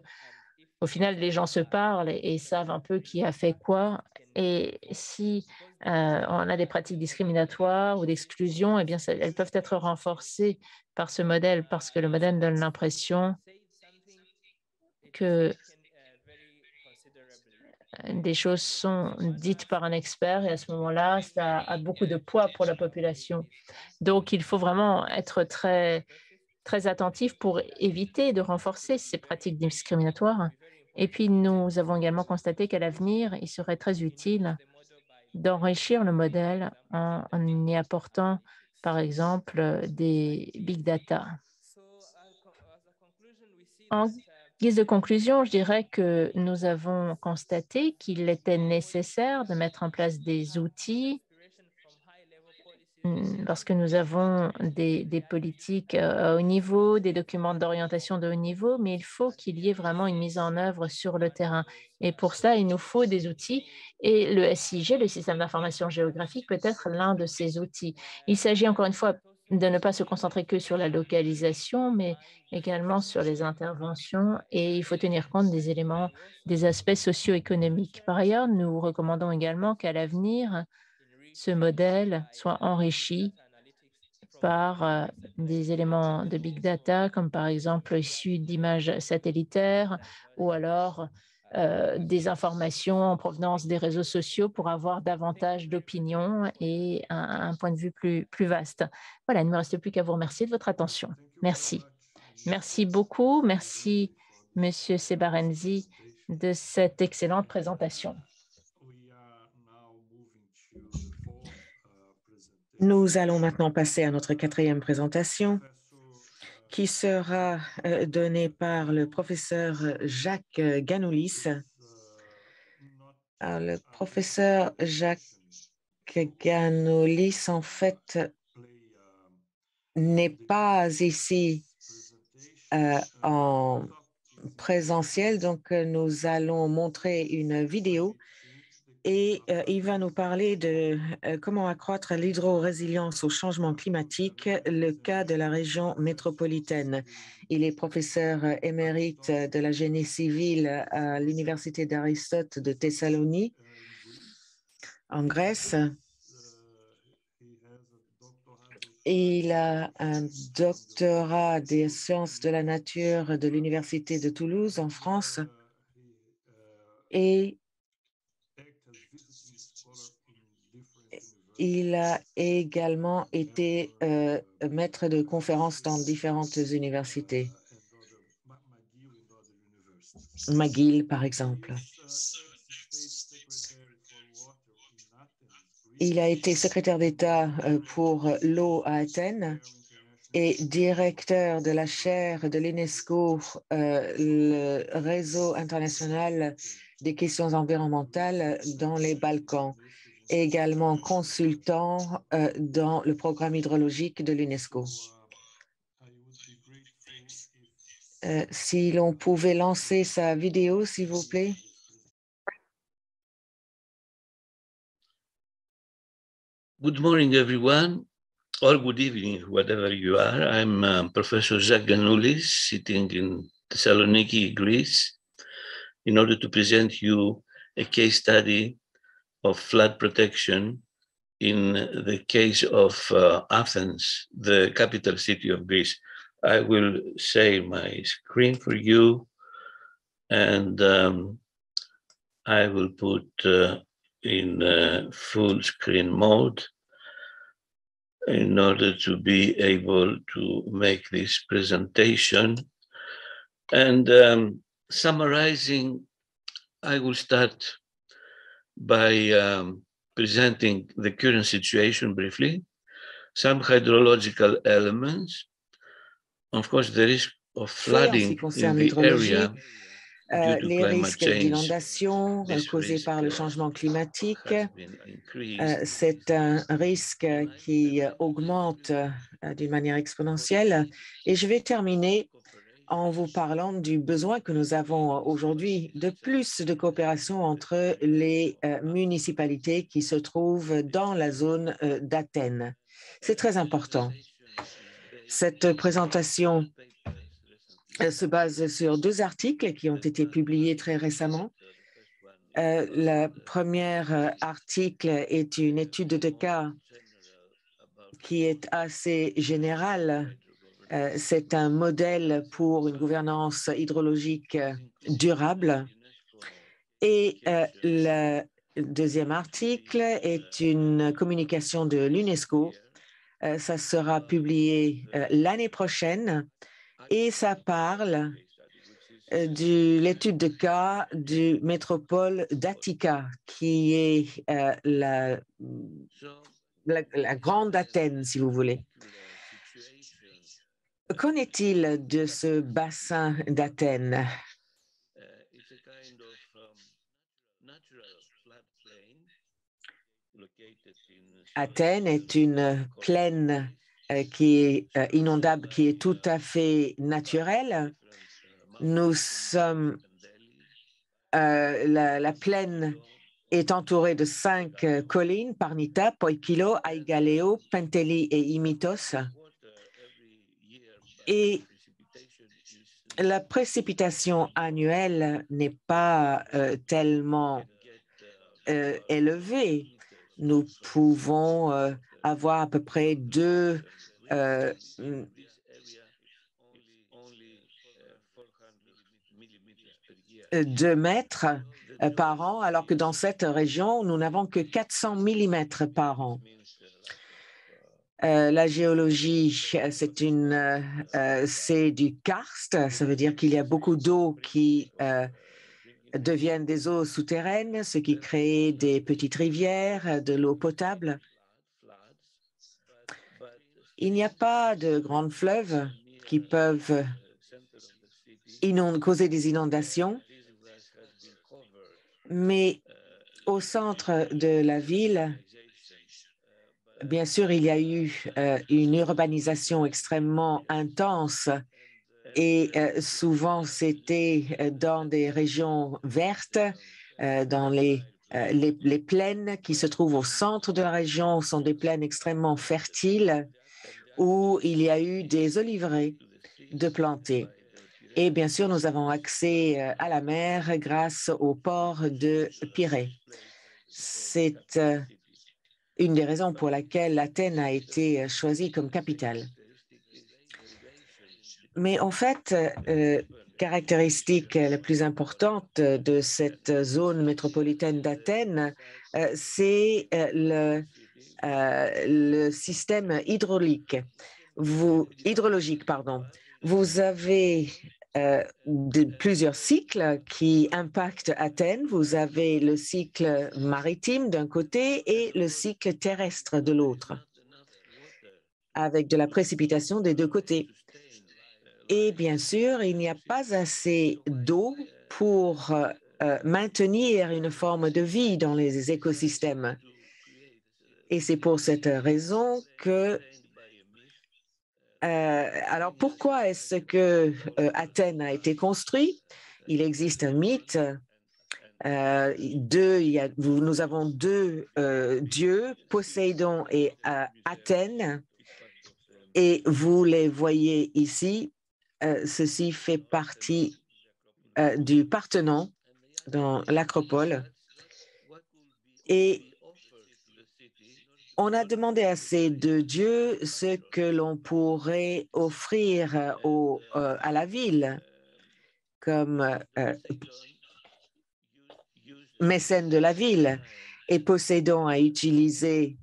au final, les gens se parlent et savent un peu qui a fait quoi. Et si on a des pratiques discriminatoires ou d'exclusion, eh bien, elles peuvent être renforcées par ce modèle parce que le modèle donne l'impression que des choses sont dites par un expert et à ce moment-là, ça a beaucoup de poids pour la population. Donc, il faut vraiment être très, très attentif pour éviter de renforcer ces pratiques discriminatoires. Et puis, nous avons également constaté qu'à l'avenir, il serait très utile d'enrichir le modèle en y apportant par exemple des big data. En guise de conclusion, je dirais que nous avons constaté qu'il était nécessaire de mettre en place des outils parce que nous avons des politiques à haut niveau, des documents d'orientation de haut niveau, mais il faut qu'il y ait vraiment une mise en œuvre sur le terrain. Et pour ça, il nous faut des outils. Et le SIG, le système d'information géographique, peut être l'un de ces outils. Il s'agit encore une fois de ne pas se concentrer que sur la localisation, mais également sur les interventions. Et il faut tenir compte des éléments, des aspects socio-économiques. Par ailleurs, nous recommandons également qu'à l'avenir, ce modèle soit enrichi par des éléments de big data, comme par exemple issus d'images satellitaires ou alors des informations en provenance des réseaux sociaux pour avoir davantage d'opinions et un point de vue plus vaste. Voilà, il ne me reste plus qu'à vous remercier de votre attention. Merci. Merci beaucoup. Merci, Monsieur Sebarenzi, de cette excellente présentation. Nous allons maintenant passer à notre quatrième présentation qui sera donnée par le professeur Jacques Ganoulis. Alors, le professeur Jacques Ganoulis, en fait, n'est pas ici en présentiel, donc nous allons montrer une vidéo et il va nous parler de comment accroître l'hydro-résilience au changement climatique, le cas de la région métropolitaine. Il est professeur émérite de la génie civile à l'Université d'Aristote de Thessalonique, en Grèce. Il a un doctorat des sciences de la nature de l'Université de Toulouse, en France, et il a également été maître de conférences dans différentes universités. McGill, par exemple. Il a été secrétaire d'État pour l'eau à Athènes et directeur de la chaire de l'UNESCO, le réseau international des questions environnementales dans les Balkans, et également consultant dans le programme hydrologique de l'UNESCO. Si l'on pouvait lancer sa vidéo, s'il vous plaît. Good morning, everyone, or good evening, whatever you are. I'm Professor Jacques Ganoulis, sitting in Thessaloniki, Greece, in order to present you a case study of flood protection in the case of Athens, the capital city of Greece. I will share my screen for you, and I will put in full screen mode in order to be able to make this presentation. And summarizing, I will start by presenting the current situation briefly, some hydrological elements, of course, the risk of flooding in the area. Les risques d'inondation causés par le changement climatique, c'est un risque qui augmente d'une manière exponentielle. Et je vais terminer en vous parlant du besoin que nous avons aujourd'hui de plus de coopération entre les municipalités qui se trouvent dans la zone d'Athènes. C'est très important. Cette présentation se base sur deux articles qui ont été publiés très récemment. Le premier article est une étude de cas qui est assez générale. C'est un modèle pour une gouvernance hydrologique durable. Et le deuxième article est une communication de l'UNESCO. Ça sera publié l'année prochaine. Et ça parle de l'étude de cas du métropole d'Attica, qui est la la grande Athènes, si vous voulez. Qu'en est-il de ce bassin d'Athènes? Athènes est une plaine qui est inondable, qui est tout à fait naturelle. Nous sommes, la plaine est entourée de 5 collines, Parnita, Poikilo, Aigaleo, Penteli et Imitos. Et la précipitation annuelle n'est pas tellement élevée. Nous pouvons avoir à peu près 2 mètres par an, alors que dans cette région, nous n'avons que 400 millimètres par an. La géologie, c'est du karst, ça veut dire qu'il y a beaucoup d'eau qui deviennent des eaux souterraines, ce qui crée des petites rivières, de l'eau potable. Il n'y a pas de grands fleuves qui peuvent causer des inondations, mais au centre de la ville, bien sûr, il y a eu une urbanisation extrêmement intense et souvent c'était dans des régions vertes, dans les plaines qui se trouvent au centre de la région sont des plaines extrêmement fertiles où il y a eu des oliveraies de plantés. Et bien sûr, nous avons accès à la mer grâce au port de Pirée. C'est une des raisons pour laquelle Athènes a été choisie comme capitale. Mais en fait, caractéristique la plus importante de cette zone métropolitaine d'Athènes, c'est le système hydrologique. Vous avez plusieurs cycles qui impactent Athènes. Vous avez le cycle maritime d'un côté et le cycle terrestre de l'autre, avec de la précipitation des deux côtés. Et bien sûr, il n'y a pas assez d'eau pour maintenir une forme de vie dans les écosystèmes. Et c'est pour cette raison que alors, pourquoi est-ce que Athènes a été construit? Il existe un mythe. Nous avons 2 dieux, Poséidon et Athènes, et vous les voyez ici. Ceci fait partie du Parthénon dans l'acropole. Et on a demandé à ces 2 dieux ce que l'on pourrait offrir à la ville comme mécène de la ville. Et Poséidon a utilisé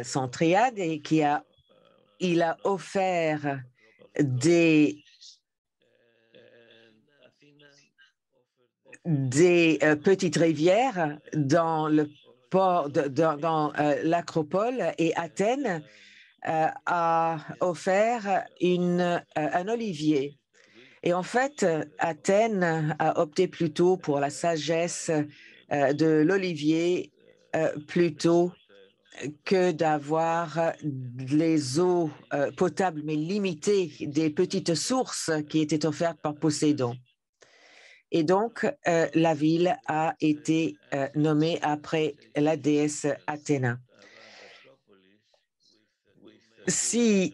son triade et il a offert des petites rivières dans le port, dans l'acropole, et Athènes a offert un olivier. Et en fait, Athènes a opté plutôt pour la sagesse de l'olivier plutôt que d'avoir les eaux potables mais limitées des petites sources qui étaient offertes par Poséidon. Et donc, la ville a été nommée après la déesse Athéna. Si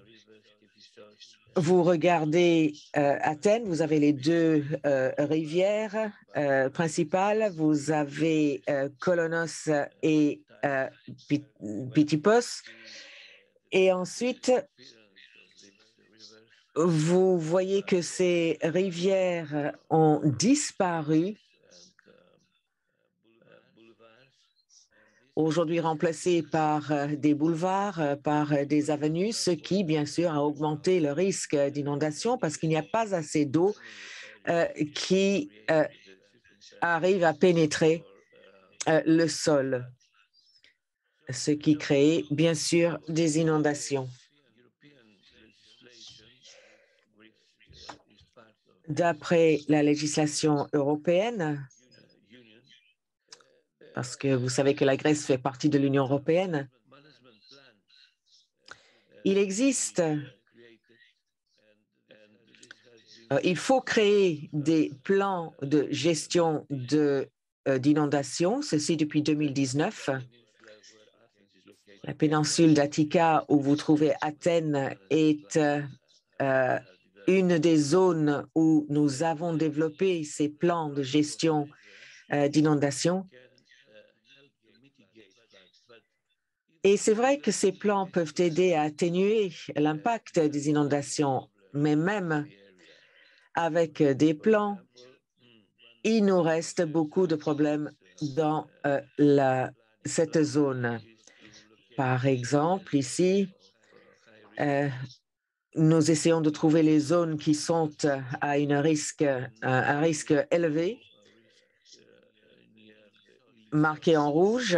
vous regardez Athènes, vous avez les 2 rivières principales. Vous avez Kolonos et Pitipos. Et ensuite, vous voyez que ces rivières ont disparu, aujourd'hui remplacées par des boulevards, par des avenues, ce qui, bien sûr, a augmenté le risque d'inondation parce qu'il n'y a pas assez d'eau qui arrive à pénétrer le sol. ce qui crée bien sûr des inondations. D'après la législation européenne, parce que vous savez que la Grèce fait partie de l'Union européenne, il existe, il faut créer des plans de gestion d'inondations, ceci depuis 2019. La péninsule d'Attica, où vous trouvez Athènes, est une des zones où nous avons développé ces plans de gestion d'inondations. Et c'est vrai que ces plans peuvent aider à atténuer l'impact des inondations, mais même avec des plans, il nous reste beaucoup de problèmes dans cette zone. Par exemple, ici, nous essayons de trouver les zones qui sont à un risque élevé, marquées en rouge,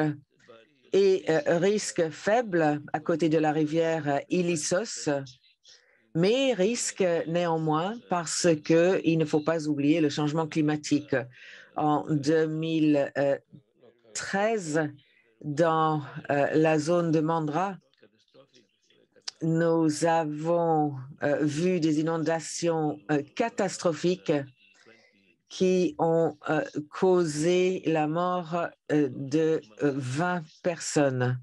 et risque faible à côté de la rivière Ilissos, mais risque néanmoins parce qu'il ne faut pas oublier le changement climatique. En 2013, dans la zone de Mandra, nous avons vu des inondations catastrophiques qui ont causé la mort de 20 personnes.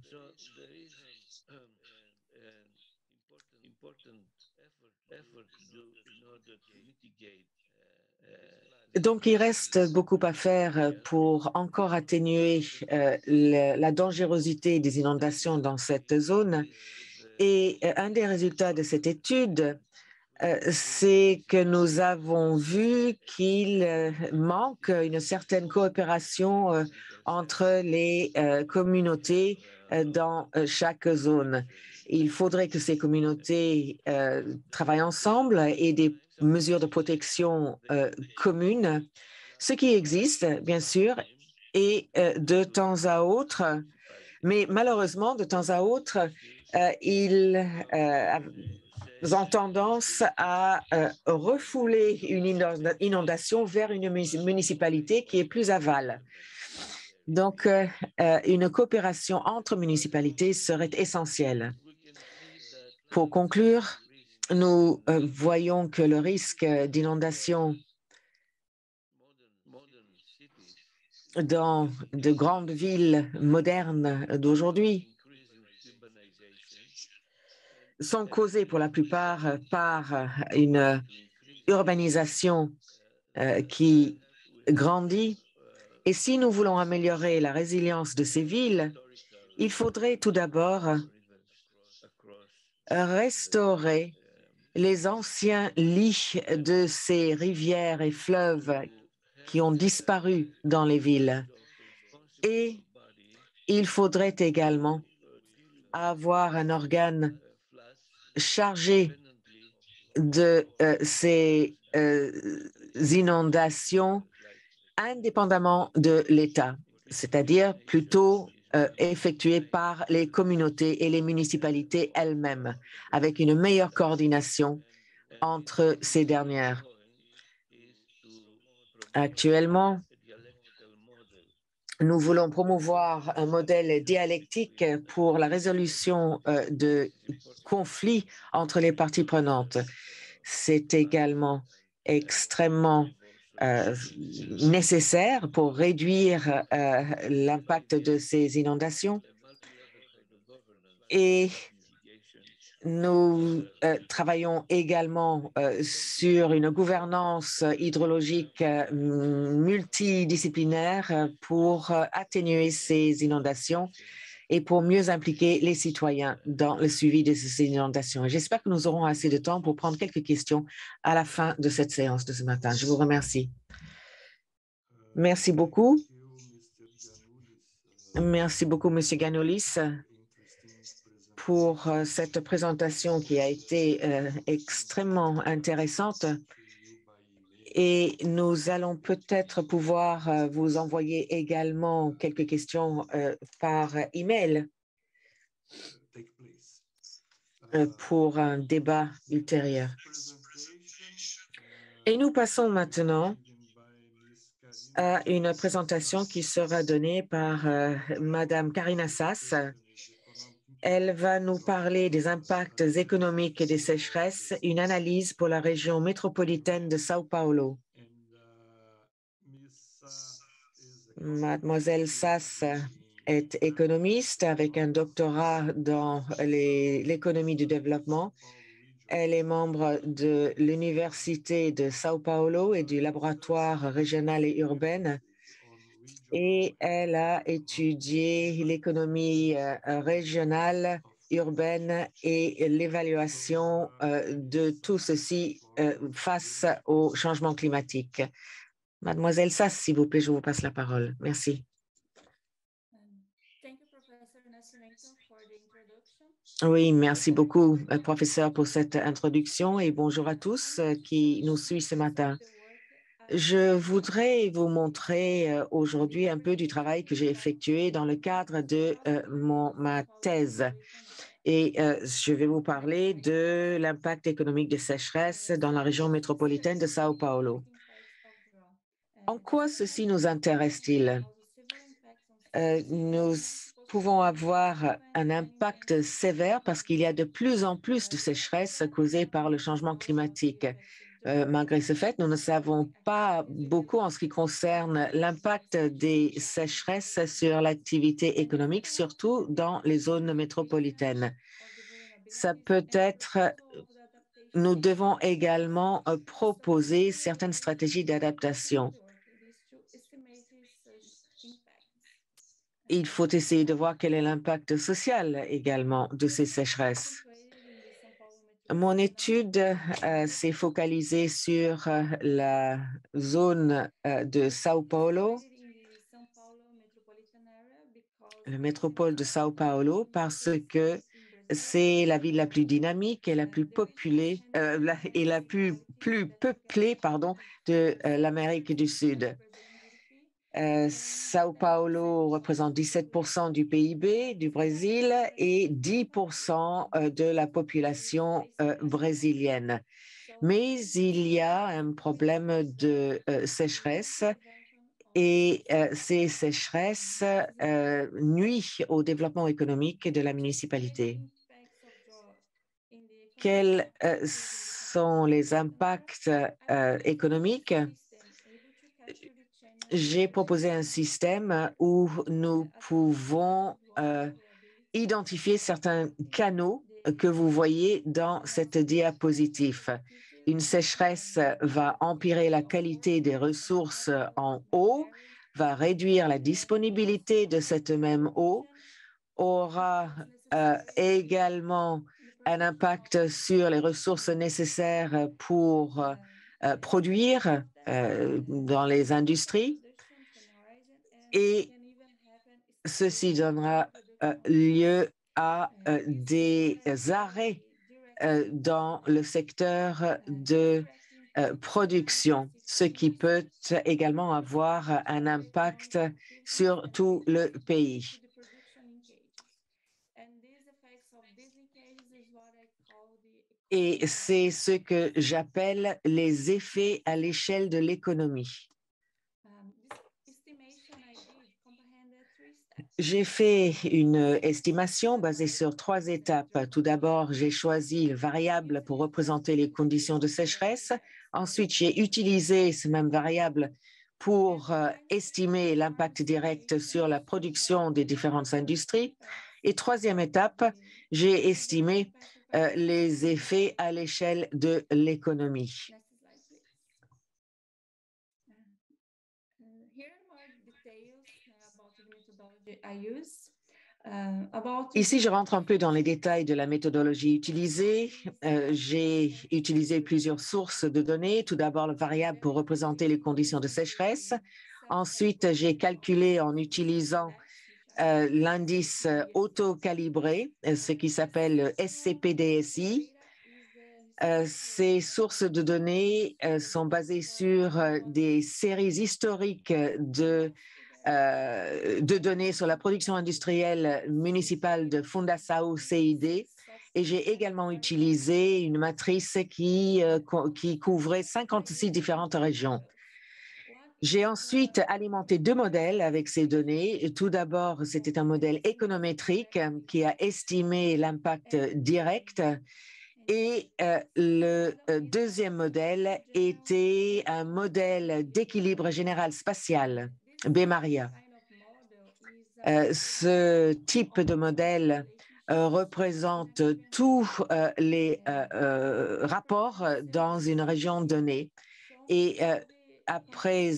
Donc, il reste beaucoup à faire pour encore atténuer la dangerosité des inondations dans cette zone. Et un des résultats de cette étude, c'est que nous avons vu qu'il manque une certaine coopération entre les communautés dans chaque zone. Il faudrait que ces communautés travaillent ensemble et des mesures de protection communes, ce qui existe, bien sûr, et de temps à autre, mais malheureusement, de temps à autre, ils ont tendance à refouler une inondation vers une municipalité qui est plus aval. Donc, une coopération entre municipalités serait essentielle. Pour conclure, nous voyons que le risque d'inondation dans de grandes villes modernes d'aujourd'hui sont causés pour la plupart par une urbanisation qui grandit. Et si nous voulons améliorer la résilience de ces villes, il faudrait tout d'abord restaurer les anciens lits de ces rivières et fleuves qui ont disparu dans les villes. Et il faudrait également avoir un organe chargé de ces inondations indépendamment de l'État, c'est-à-dire plutôt effectué par les communautés et les municipalités elles-mêmes, avec une meilleure coordination entre ces dernières. Actuellement, nous voulons promouvoir un modèle dialectique pour la résolution de conflits entre les parties prenantes. C'est également extrêmement nécessaire pour réduire l'impact de ces inondations. Et nous travaillons également sur une gouvernance hydrologique multidisciplinaire pour atténuer ces inondations et pour mieux impliquer les citoyens dans le suivi de ces inondations. J'espère que nous aurons assez de temps pour prendre quelques questions à la fin de cette séance de ce matin. Je vous remercie. Merci beaucoup. Merci beaucoup, M. Ganoulis, pour cette présentation qui a été extrêmement intéressante. Et nous allons peut-être pouvoir vous envoyer également quelques questions par email. pour un débat ultérieur. Et nous passons maintenant à une présentation qui sera donnée par Madame Karina Sass. Elle va nous parler des impacts économiques et des sécheresses, une analyse pour la région métropolitaine de São Paulo. Mademoiselle Sass est économiste avec un doctorat dans l'économie du développement. Elle est membre de l'Université de São Paulo et du laboratoire régional et urbain. Et elle a étudié l'économie régionale, urbaine et l'évaluation de tout ceci face au changement climatique. Mademoiselle Sass, s'il vous plaît, je vous passe la parole. Merci. Oui, merci beaucoup, professeur, pour cette introduction et bonjour à tous qui nous suivent ce matin. Je voudrais vous montrer aujourd'hui un peu du travail que j'ai effectué dans le cadre de ma thèse. Et je vais vous parler de l'impact économique des sécheresses dans la région métropolitaine de São Paulo. En quoi ceci nous intéresse-t-il? Nous pouvons avoir un impact sévère parce qu'il y a de plus en plus de sécheresses causées par le changement climatique. Malgré ce fait, nous ne savons pas beaucoup en ce qui concerne l'impact des sécheresses sur l'activité économique, surtout dans les zones métropolitaines. Ça peut être, nous devons également proposer certaines stratégies d'adaptation. Il faut essayer de voir quel est l'impact social également de ces sécheresses. Mon étude s'est focalisée sur la zone de São Paulo, la métropole de São Paulo, parce que c'est la ville la plus dynamique et la plus peuplée, plus peuplée de l'Amérique du Sud. São Paulo représente 17% du PIB du Brésil et 10% de la population brésilienne. Mais il y a un problème de sécheresse et ces sécheresses nuisent au développement économique de la municipalité. Quels sont les impacts économiques? J'ai proposé un système où nous pouvons identifier certains canaux que vous voyez dans cette diapositive. Une sécheresse va empirer la qualité des ressources en eau, va réduire la disponibilité de cette même eau, aura également un impact sur les ressources nécessaires pour produire dans les industries et ceci donnera lieu à des arrêts dans le secteur de production, ce qui peut également avoir un impact sur tout le pays. Et c'est ce que j'appelle les effets à l'échelle de l'économie. J'ai fait une estimation basée sur 3 étapes. Tout d'abord, j'ai choisi une variable pour représenter les conditions de sécheresse. Ensuite, j'ai utilisé ces mêmes variables pour estimer l'impact direct sur la production des différentes industries. Et troisième étape, j'ai estimé les effets à l'échelle de l'économie. Ici, je rentre un peu dans les détails de la méthodologie utilisée. J'ai utilisé plusieurs sources de données. Tout d'abord, la variable pour représenter les conditions de sécheresse. Ensuite, j'ai calculé en utilisant l'indice auto-calibré, ce qui s'appelle SCPDSI. Ces sources de données sont basées sur des séries historiques de de données sur la production industrielle municipale de Fundação CID. Et j'ai également utilisé une matrice qui couvrait 56 différentes régions. J'ai ensuite alimenté 2 modèles avec ces données. Tout d'abord, c'était un modèle économétrique qui a estimé l'impact direct. Et le deuxième modèle était un modèle d'équilibre général spatial, BMARIA. Ce type de modèle représente tous les rapports dans une région donnée. Et après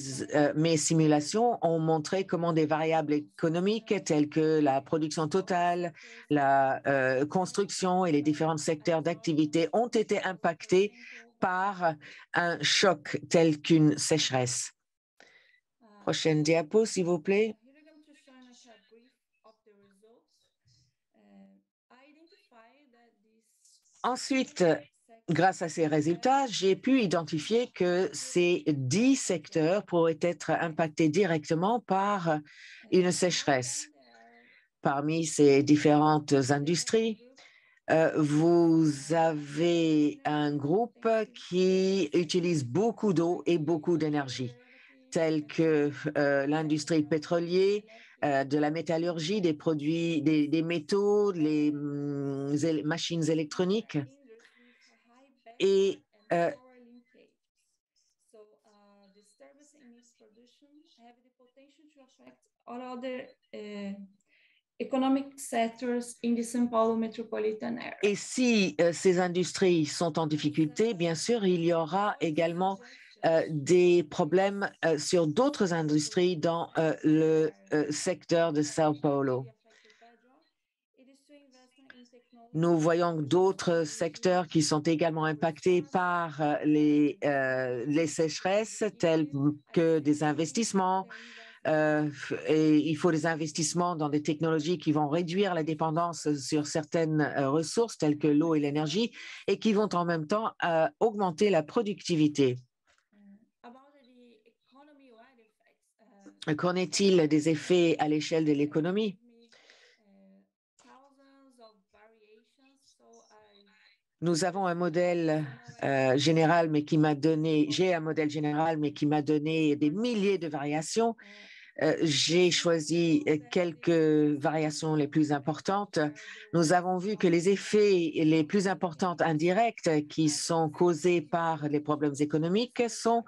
mes simulations ont montré comment des variables économiques telles que la production totale, la construction et les différents secteurs d'activité ont été impactés par un choc tel qu'une sécheresse. Prochaine diapo, s'il vous plaît. Ensuite, grâce à ces résultats, j'ai pu identifier que ces 10 secteurs pourraient être impactés directement par une sécheresse. Parmi ces différentes industries, vous avez un groupe qui utilise beaucoup d'eau et beaucoup d'énergie, tels que l'industrie pétrolière, de la métallurgie, des produits, des métaux, les machines électroniques. Et et si ces industries sont en difficulté, bien sûr, il y aura également des problèmes sur d'autres industries dans le secteur de São Paulo. Nous voyons d'autres secteurs qui sont également impactés par les sécheresses, tels que des investissements. Et il faut des investissements dans des technologies qui vont réduire la dépendance sur certaines ressources, telles que l'eau et l'énergie, et qui vont en même temps augmenter la productivité. Qu'en est-il des effets à l'échelle de l'économie? Nous avons un modèle général, mais qui m'a donné, j'ai un modèle général, mais qui m'a donné des milliers de variations. J'ai choisi quelques variations les plus importantes. Nous avons vu que les effets les plus importants indirects qui sont causés par les problèmes économiques sont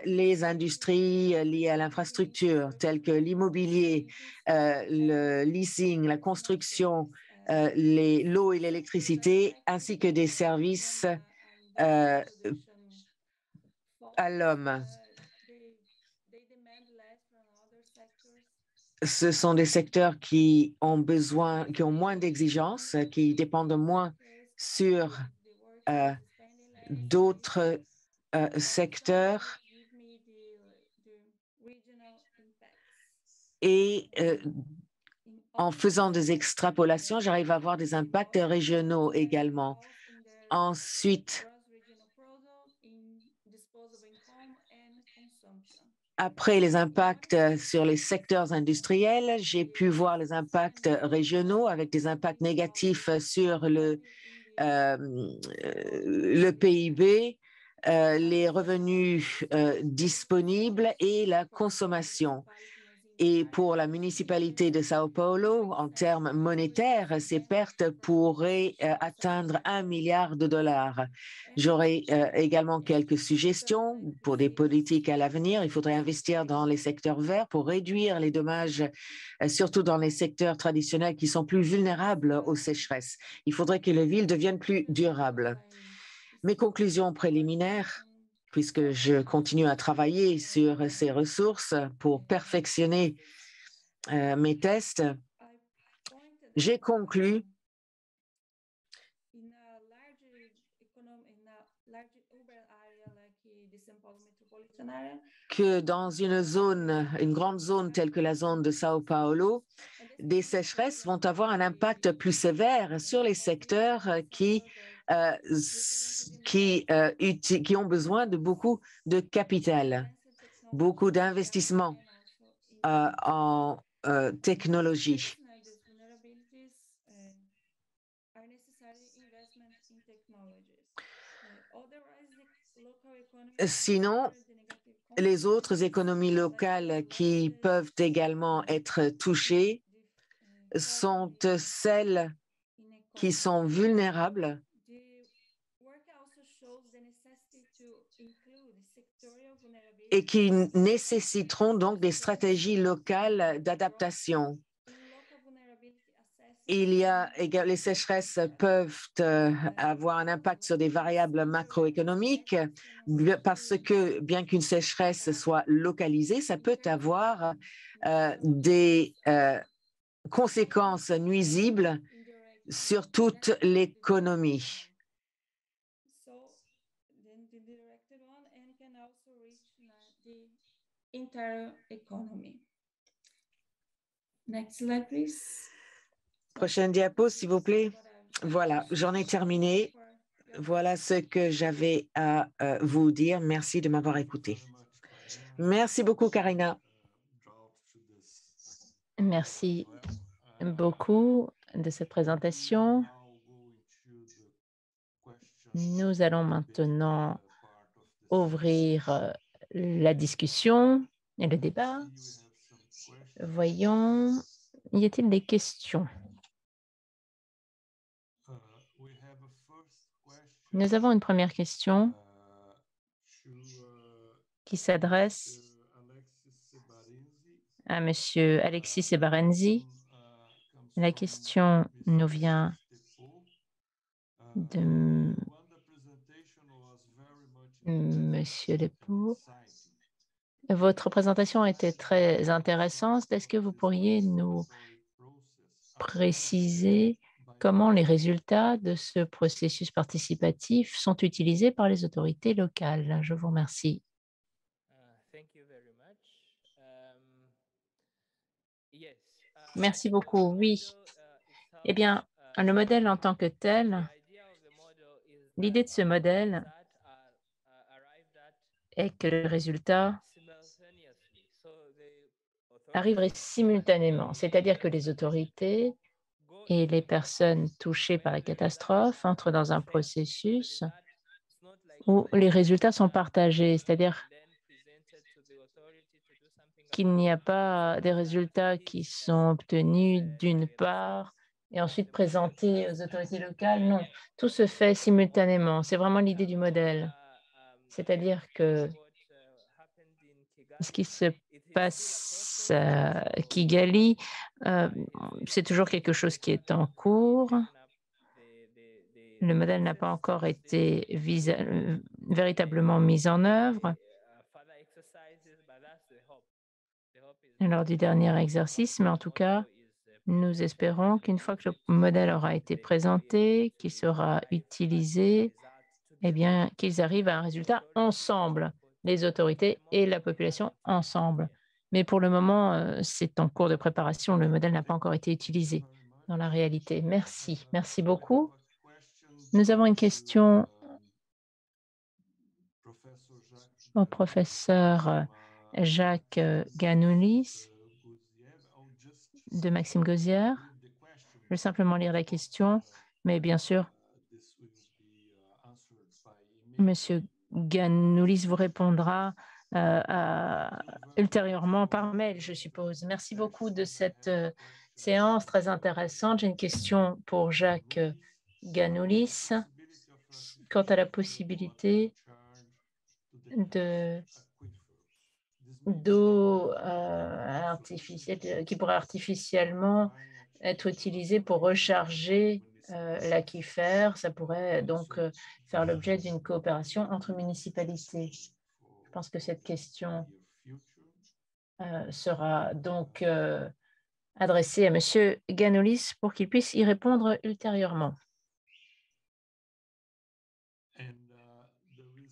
les industries liées à l'infrastructure, telles que l'immobilier, le leasing, la construction, l'eau et l'électricité, ainsi que des services à l'homme. Ce sont des secteurs qui ont moins d'exigences, qui dépendent moins sur d'autres secteurs. Et en faisant des extrapolations, j'arrive à avoir des impacts régionaux également. Ensuite, après les impacts sur les secteurs industriels, j'ai pu voir les impacts régionaux avec des impacts négatifs sur le PIB, les revenus disponibles et la consommation. Et pour la municipalité de São Paulo, en termes monétaires, ces pertes pourraient atteindre 1 milliard de dollars. J'aurai également quelques suggestions pour des politiques à l'avenir. Il faudrait investir dans les secteurs verts pour réduire les dommages, surtout dans les secteurs traditionnels qui sont plus vulnérables aux sécheresses. Il faudrait que les villes deviennent plus durables. Mes conclusions préliminaires, puisque je continue à travailler sur ces ressources pour perfectionner mes tests, j'ai conclu que dans une grande zone telle que la zone de São Paulo, des sécheresses vont avoir un impact plus sévère sur les secteurs qui ont besoin de beaucoup de capital, beaucoup d'investissements en technologie. Sinon, les autres économies locales qui peuvent également être touchées sont celles qui sont vulnérables et qui nécessiteront donc des stratégies locales d'adaptation. Les sécheresses peuvent avoir un impact sur des variables macroéconomiques parce que bien qu'une sécheresse soit localisée, ça peut avoir des conséquences nuisibles sur toute l'économie. Next slide, please. Prochaine diapo, s'il vous plaît. Voilà, j'en ai terminé. Voilà ce que j'avais à vous dire. Merci de m'avoir écouté. Merci beaucoup, Karina. Merci beaucoup de cette présentation. Nous allons maintenant ouvrir la discussion et le débat. Voyons, y a-t-il des questions? Nous avons une première question qui s'adresse à Monsieur Alexis Sebarenzi. La question nous vient de Monsieur Lepeau. Votre présentation était très intéressante. Est-ce que vous pourriez nous préciser comment les résultats de ce processus participatif sont utilisés par les autorités locales? Je vous remercie. Merci beaucoup. Oui. Eh bien, le modèle en tant que tel, l'idée de ce modèle est que le résultat arriverait simultanément, c'est-à-dire que les autorités et les personnes touchées par la catastrophe entrent dans un processus où les résultats sont partagés, c'est-à-dire qu'il n'y a pas des résultats qui sont obtenus d'une part et ensuite présentés aux autorités locales. Non, tout se fait simultanément. C'est vraiment l'idée du modèle. C'est-à-dire que ce qui se passe à Kigali, c'est toujours quelque chose qui est en cours. Le modèle n'a pas encore été véritablement mis en œuvre. Lors du dernier exercice, mais en tout cas, nous espérons qu'une fois que le modèle aura été présenté, qu'il sera utilisé, eh bien, qu'ils arrivent à un résultat ensemble, les autorités et la population ensemble. Mais pour le moment, c'est en cours de préparation. Le modèle n'a pas encore été utilisé dans la réalité. Merci. Merci beaucoup. Nous avons une question au professeur Jacques Ganoulis de Maxime Gauzière. Je vais simplement lire la question, mais bien sûr, Monsieur Ganoulis vous répondra ultérieurement par mail, je suppose. Merci beaucoup de cette séance très intéressante. J'ai une question pour Jacques Ganoulis quant à la possibilité d'eau artificielle qui pourrait artificiellement être utilisée pour recharger l'aquifère. Ça pourrait donc faire l'objet d'une coopération entre municipalités. Je pense que cette question sera donc adressée à Monsieur Ganoulis pour qu'il puisse y répondre ultérieurement.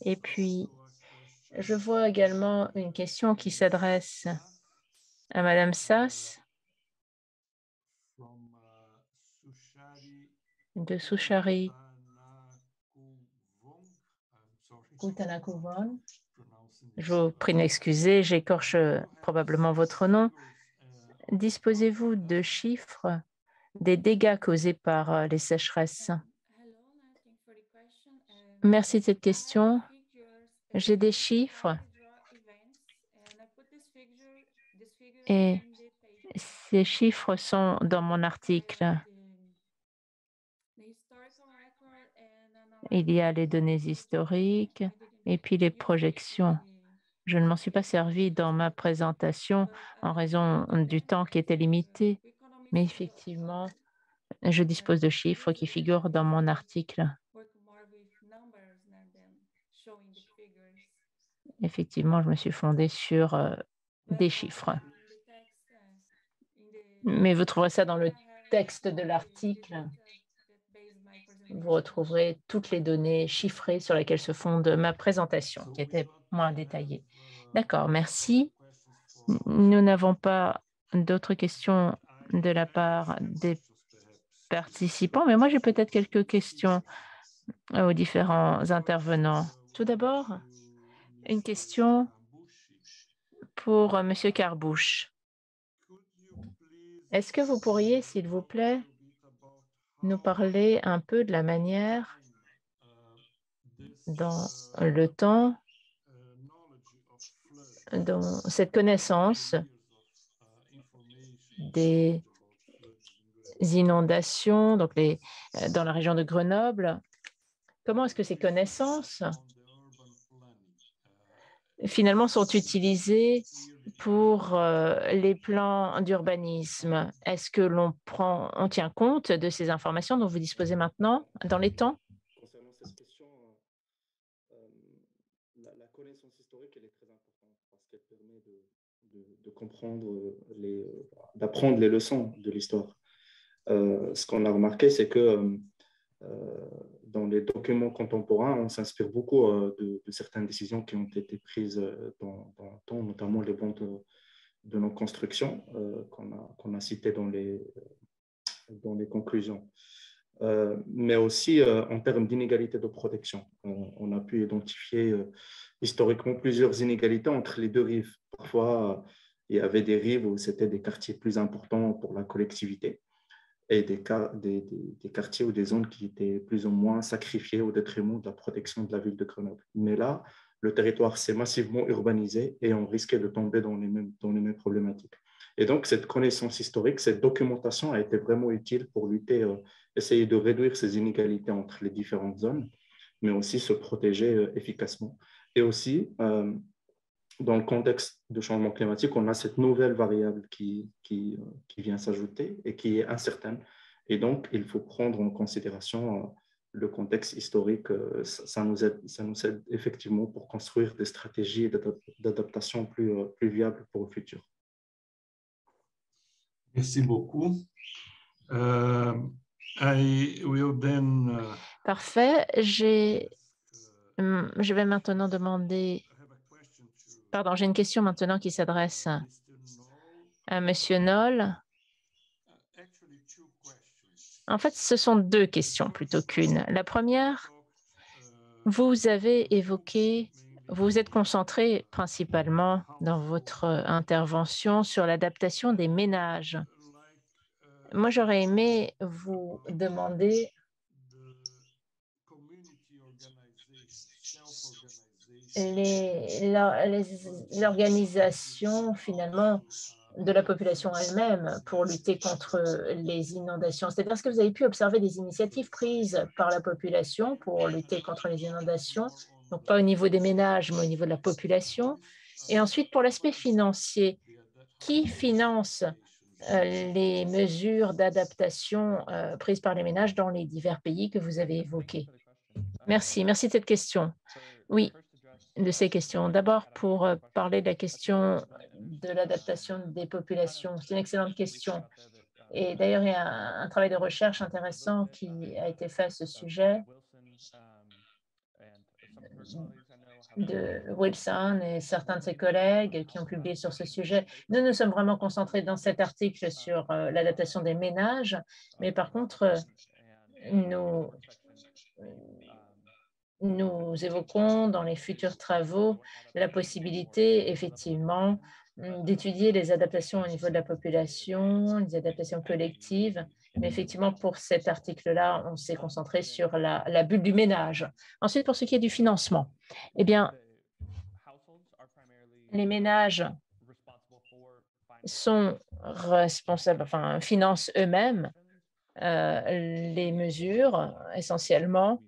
Et puis, je vois également une question qui s'adresse à Madame Sass de Souchari Kutanakovon. Je vous prie de m'excuser, j'écorche probablement votre nom. Disposez-vous de chiffres des dégâts causés par les sécheresses? Merci de cette question. J'ai des chiffres et ces chiffres sont dans mon article. Il y a les données historiques et puis les projections. Je ne m'en suis pas servi dans ma présentation en raison du temps qui était limité, mais effectivement, je dispose de chiffres qui figurent dans mon article. Effectivement, je me suis fondée sur des chiffres. Mais vous trouverez ça dans le texte de l'article. Vous retrouverez toutes les données chiffrées sur lesquelles se fonde ma présentation, qui était moins détaillée. D'accord, merci. Nous n'avons pas d'autres questions de la part des participants, mais moi j'ai peut-être quelques questions aux différents intervenants. Tout d'abord, une question pour M. Carbouche. Est-ce que vous pourriez, s'il vous plaît, nous parler un peu de la manière dans le temps dont cette connaissance des inondations, donc dans la région de Grenoble, comment est-ce que ces connaissances finalement sont utilisées pour les plans d'urbanisme? Est-ce que on tient compte de ces informations dont vous disposez maintenant dans les temps? Concernant cette question, la connaissance historique, elle est très importante parce qu'elle permet de comprendre d'apprendre les leçons de l'histoire. Ce qu'on a remarqué, c'est que dans les documents contemporains, on s'inspire beaucoup de certaines décisions qui ont été prises dans le temps, notamment les bons de nos constructions qu'on a citées dans les conclusions. Mais aussi en termes d'inégalité de protection. On a pu identifier historiquement plusieurs inégalités entre les deux rives. Parfois, il y avait des rives où c'était des quartiers plus importants pour la collectivité et des quartiers ou des zones qui étaient plus ou moins sacrifiées au détriment de la protection de la ville de Grenoble. Mais là, le territoire s'est massivement urbanisé et on risquait de tomber dans les mêmes problématiques. Et donc, cette connaissance historique, cette documentation a été vraiment utile pour lutter, essayer de réduire ces inégalités entre les différentes zones, mais aussi se protéger efficacement. Et aussi, dans le contexte de changement climatique, on a cette nouvelle variable qui vient s'ajouter et qui est incertaine. Et donc, il faut prendre en considération le contexte historique. Ça nous aide effectivement pour construire des stratégies d'adaptation plus viables pour le futur. Merci beaucoup. I will then, Parfait. Je vais maintenant demander... Pardon, j'ai une question maintenant qui s'adresse à M. Noll. En fait, ce sont deux questions plutôt qu'une. La première, vous avez évoqué, vous vous êtes concentré principalement dans votre intervention sur l'adaptation des ménages. Moi, j'aurais aimé vous demander l'organisation finalement de la population elle-même pour lutter contre les inondations. C'est-à-dire, est-ce que vous avez pu observer des initiatives prises par la population pour lutter contre les inondations, donc pas au niveau des ménages, mais au niveau de la population? Et ensuite, pour l'aspect financier, qui finance les mesures d'adaptation prises par les ménages dans les divers pays que vous avez évoqués? Merci de cette question. Oui, de ces questions. D'abord, pour parler de la question de l'adaptation des populations. C'est une excellente question. Et d'ailleurs, il y a un travail de recherche intéressant qui a été fait à ce sujet de Wilson et certains de ses collègues qui ont publié sur ce sujet. Nous nous sommes vraiment concentrés dans cet article sur l'adaptation des ménages, mais par contre, nous nous évoquons dans les futurs travaux la possibilité, effectivement, d'étudier les adaptations au niveau de la population, les adaptations collectives. Mais effectivement, pour cet article-là, on s'est concentré sur la bulle du ménage. Ensuite, pour ce qui est du financement, eh bien, les ménages sont responsables, enfin, financent eux-mêmes les mesures essentiellement,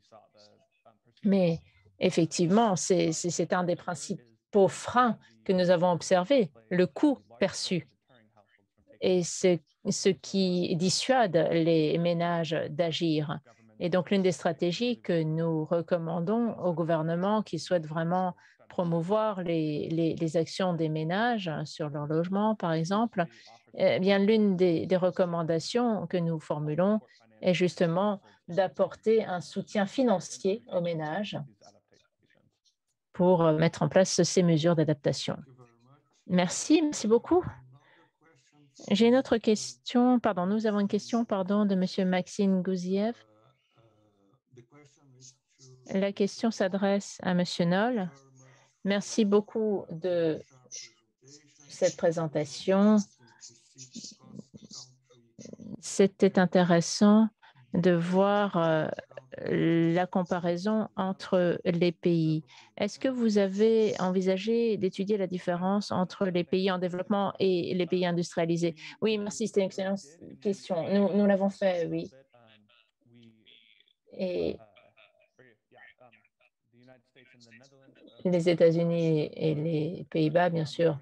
mais effectivement, c'est un des principaux freins que nous avons observé, le coût perçu, et ce qui dissuade les ménages d'agir. Et donc, l'une des stratégies que nous recommandons au gouvernement qui souhaite vraiment promouvoir les actions des ménages sur leur logement, par exemple, eh bien, l'une des recommandations que nous formulons est justement d'apporter un soutien financier aux ménages pour mettre en place ces mesures d'adaptation. Merci beaucoup. J'ai une autre question, pardon, nous avons une question, pardon, de M. Maxime Gouziev. La question s'adresse à M. Noll. Merci beaucoup de cette présentation. C'était intéressant de voir la comparaison entre les pays. Est-ce que vous avez envisagé d'étudier la différence entre les pays en développement et les pays industrialisés? Oui, merci, c'était une excellente question. Nous l'avons fait, oui. Et les États-Unis et les Pays-Bas, bien sûr,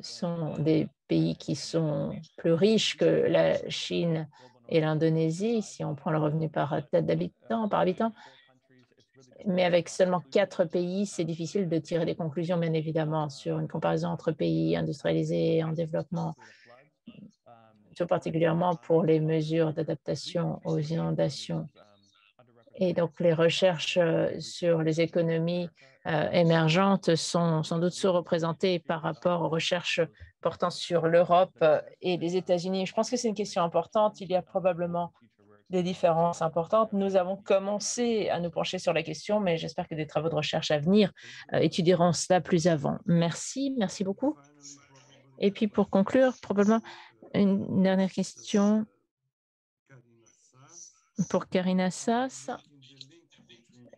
sont des pays qui sont plus riches que la Chine et l'Indonésie, si on prend le revenu par tête d'habitant, par habitant. Mais avec seulement 4 pays, c'est difficile de tirer des conclusions, bien évidemment, sur une comparaison entre pays industrialisés et en développement, tout particulièrement pour les mesures d'adaptation aux inondations. Et donc, les recherches sur les économies émergentes sont sans doute sous-représentées par rapport aux recherches portant sur l'Europe et les États-Unis. Je pense que c'est une question importante. Il y a probablement des différences importantes. Nous avons commencé à nous pencher sur la question, mais j'espère que des travaux de recherche à venir étudieront cela plus avant. Merci beaucoup. Et puis, pour conclure, probablement une dernière question pour Karina Sass.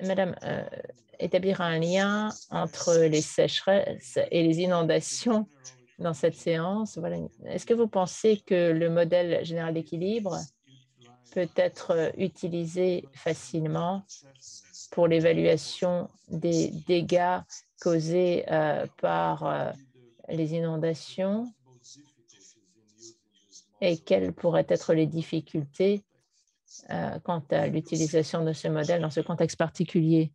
Madame, établir un lien entre les sécheresses et les inondations dans cette séance. Voilà. Est-ce que vous pensez que le modèle général d'équilibre peut être utilisé facilement pour l'évaluation des dégâts causés par les inondations et quelles pourraient être les difficultés quant à l'utilisation de ce modèle dans ce contexte particulier?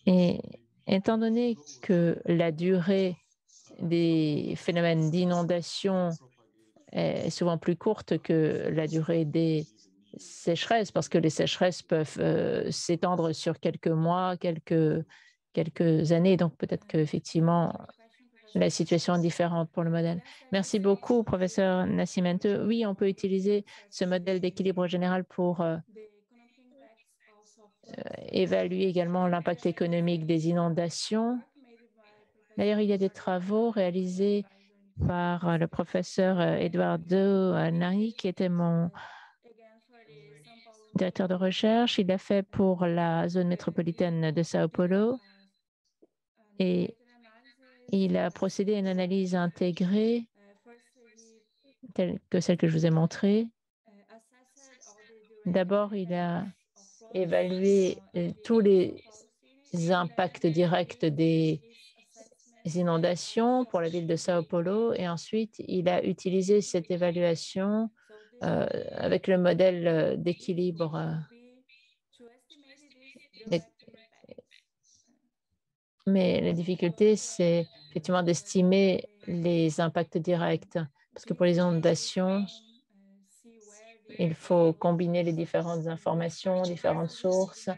Et étant donné que la durée des phénomènes d'inondation est souvent plus courte que la durée des sécheresses, parce que les sécheresses peuvent s'étendre sur quelques mois, quelques années, donc peut-être qu'effectivement, la situation est différente pour le modèle. Merci beaucoup, professeur Nascimento. Oui, on peut utiliser ce modèle d'équilibre général pour évaluer également l'impact économique des inondations. D'ailleurs, il y a des travaux réalisés par le professeur Eduardo Nari, qui était mon directeur de recherche. Il l'a fait pour la zone métropolitaine de Sao Paulo et il a procédé à une analyse intégrée telle que celle que je vous ai montrée. D'abord, il a évalué tous les impacts directs des inondations pour la ville de Sao Paulo et ensuite, il a utilisé cette évaluation avec le modèle d'équilibre. Mais la difficulté, c'est effectivement d'estimer les impacts directs, parce que pour les inondations, il faut combiner les différentes informations, différentes sources,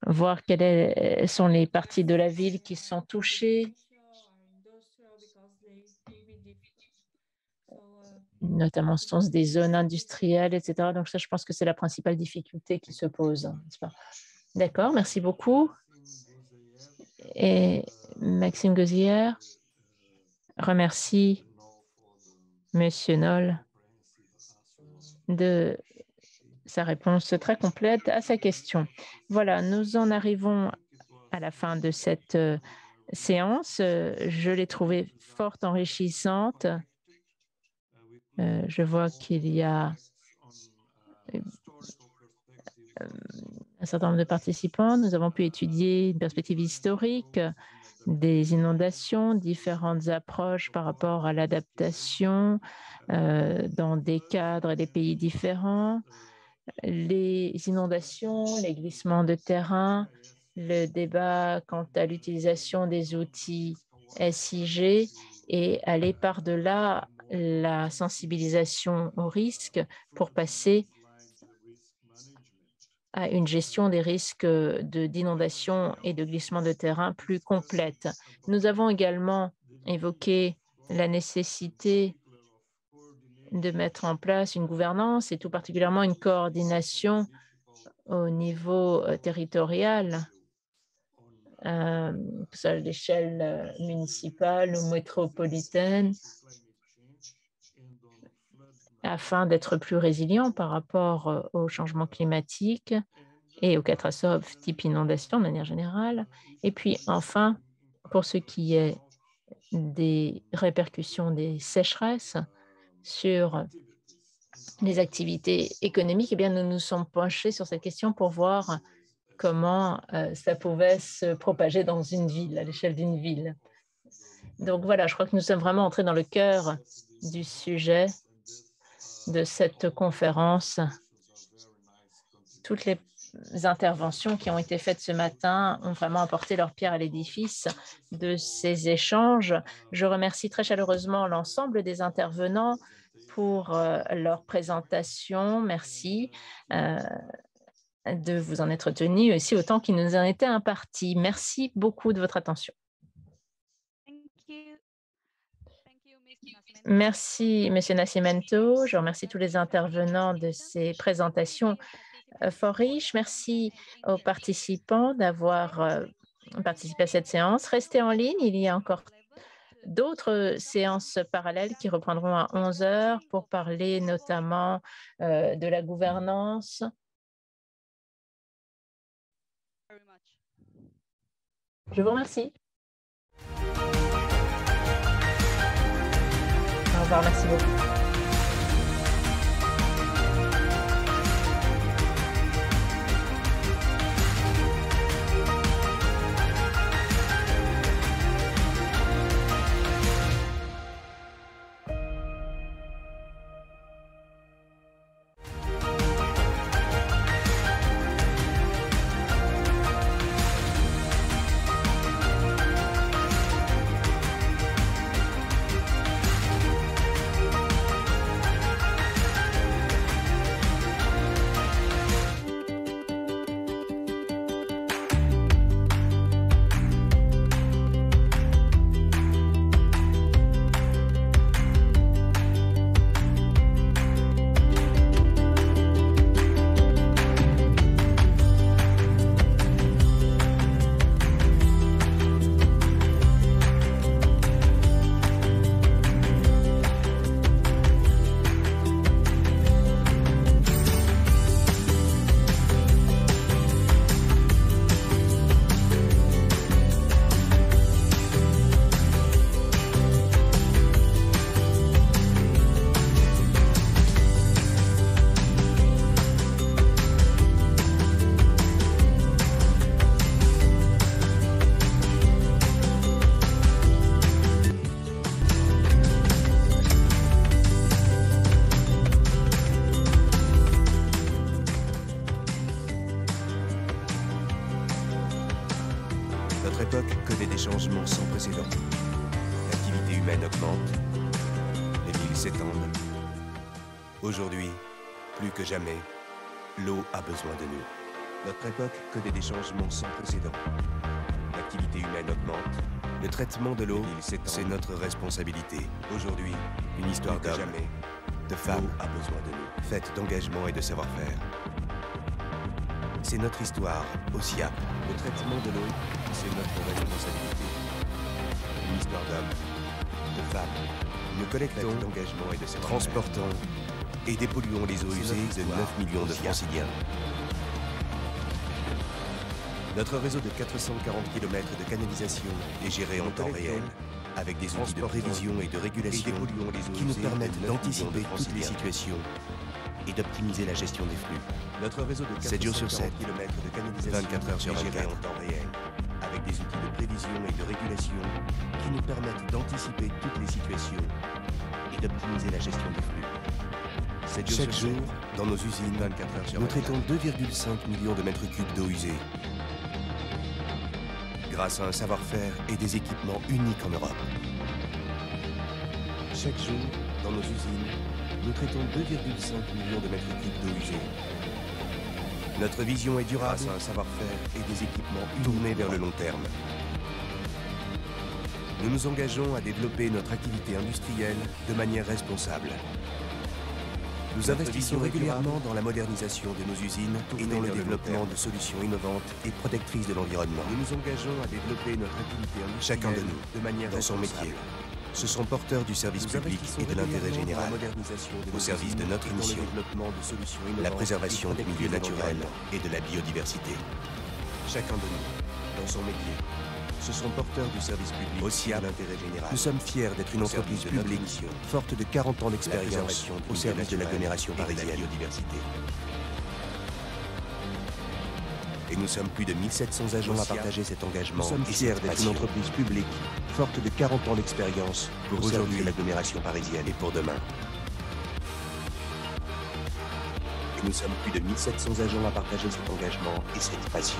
voir quelles sont les parties de la ville qui sont touchées, notamment ce sont des zones industrielles, etc. Donc ça, je pense que c'est la principale difficulté qui se pose, n'est-ce pas? D'accord, merci beaucoup. Et Maxime Gauzière remercie Monsieur Noll de sa réponse très complète à sa question. Voilà, nous en arrivons à la fin de cette séance. Je l'ai trouvée fort enrichissante. Je vois qu'il y a un certain nombre de participants. Nous avons pu étudier une perspective historique des inondations, différentes approches par rapport à l'adaptation dans des cadres et des pays différents, les inondations, les glissements de terrain, le débat quant à l'utilisation des outils SIG et aller par-delà la sensibilisation au risque pour passer à une gestion des risques d'inondation et de glissement de terrain plus complète. Nous avons également évoqué la nécessité de mettre en place une gouvernance et tout particulièrement une coordination au niveau territorial, que ce soit à l'échelle municipale ou métropolitaine, afin d'être plus résilient par rapport au changement climatique et aux catastrophes type inondation de manière générale. Et puis enfin, pour ce qui est des répercussions des sécheresses sur les activités économiques, eh bien, nous nous sommes penchés sur cette question pour voir comment ça pouvait se propager dans une ville, à l'échelle d'une ville. Donc voilà, je crois que nous sommes vraiment entrés dans le cœur du sujet de cette conférence. Toutes les interventions qui ont été faites ce matin ont vraiment apporté leur pierre à l'édifice de ces échanges. Je remercie très chaleureusement l'ensemble des intervenants pour leur présentation. Merci de vous en être tenus aussi autant qu'il nous en était imparti. Merci beaucoup de votre attention. Merci, Monsieur Nascimento. Je remercie tous les intervenants de ces présentations fort riches. Merci aux participants d'avoir participé à cette séance. Restez en ligne. Il y a encore d'autres séances parallèles qui reprendront à 11 heures pour parler notamment de la gouvernance. Je vous remercie. Au revoir, merci beaucoup. Changements sans précédent. L'activité humaine augmente, les villes s'étendent. Aujourd'hui, plus que jamais, l'eau a besoin de nous. Notre époque connaît des changements sans précédent. L'activité humaine augmente, le traitement de l'eau, c'est notre responsabilité. Aujourd'hui, une histoire d'hommes, de femmes a besoin de nous, faite d'engagement et de savoir-faire. c'est notre histoire, OSIAP. Le traitement de l'eau, c'est notre responsabilité. Une histoire d'hommes, de femmes. Nous collectons d'engagement et de transportons et dépolluons les eaux usées de 9 millions de Franciliens. Notre réseau de 440 km de canalisation est géré en temps réel, avec des outils de prévision et de régulation qui nous permettent d'anticiper toutes les situations et d'optimiser la gestion des flux. Notre réseau de 7 jours sur 7, km de canalisation 24 heures sur 24 en temps réel, avec des outils de prévision et de régulation qui nous permettent d'anticiper toutes les situations et d'optimiser la gestion des flux. Chaque jour, dans nos usines, 24 heures sur 24, nous traitons 2,5 millions de mètres cubes d'eau usée, grâce à un savoir-faire et des équipements uniques en Europe. Chaque jour, dans nos usines, nous traitons 2,5 millions de mètres cubes d'eau usée. Notre vision est durable grâce à un savoir-faire et des équipements tournés vers le long terme. Nous nous engageons à développer notre activité industrielle de manière responsable. Nous investissons régulièrement dans la modernisation de nos usines et dans le développement de solutions innovantes et protectrices de l'environnement. Nous nous engageons à développer notre activité industrielle, chacun de nous, de manière dans son métier, se sont porteurs du service public et de l'intérêt général, au service de notre mission, la préservation des milieux naturels et de la biodiversité. Chacun de nous, dans son métier, se sont porteurs du service public aussi à l'intérêt général. Nous sommes fiers d'être une entreprise publique forte de 40 ans d'expérience au service de l'agglomération parisienne. Et nous sommes plus de 1700 agents à partager cet engagement. Nous sommes fiers d'être une entreprise publique forte de 40 ans d'expérience pour aujourd'hui l'agglomération parisienne et pour demain. Et nous sommes plus de 1700 agents à partager cet engagement et cette passion.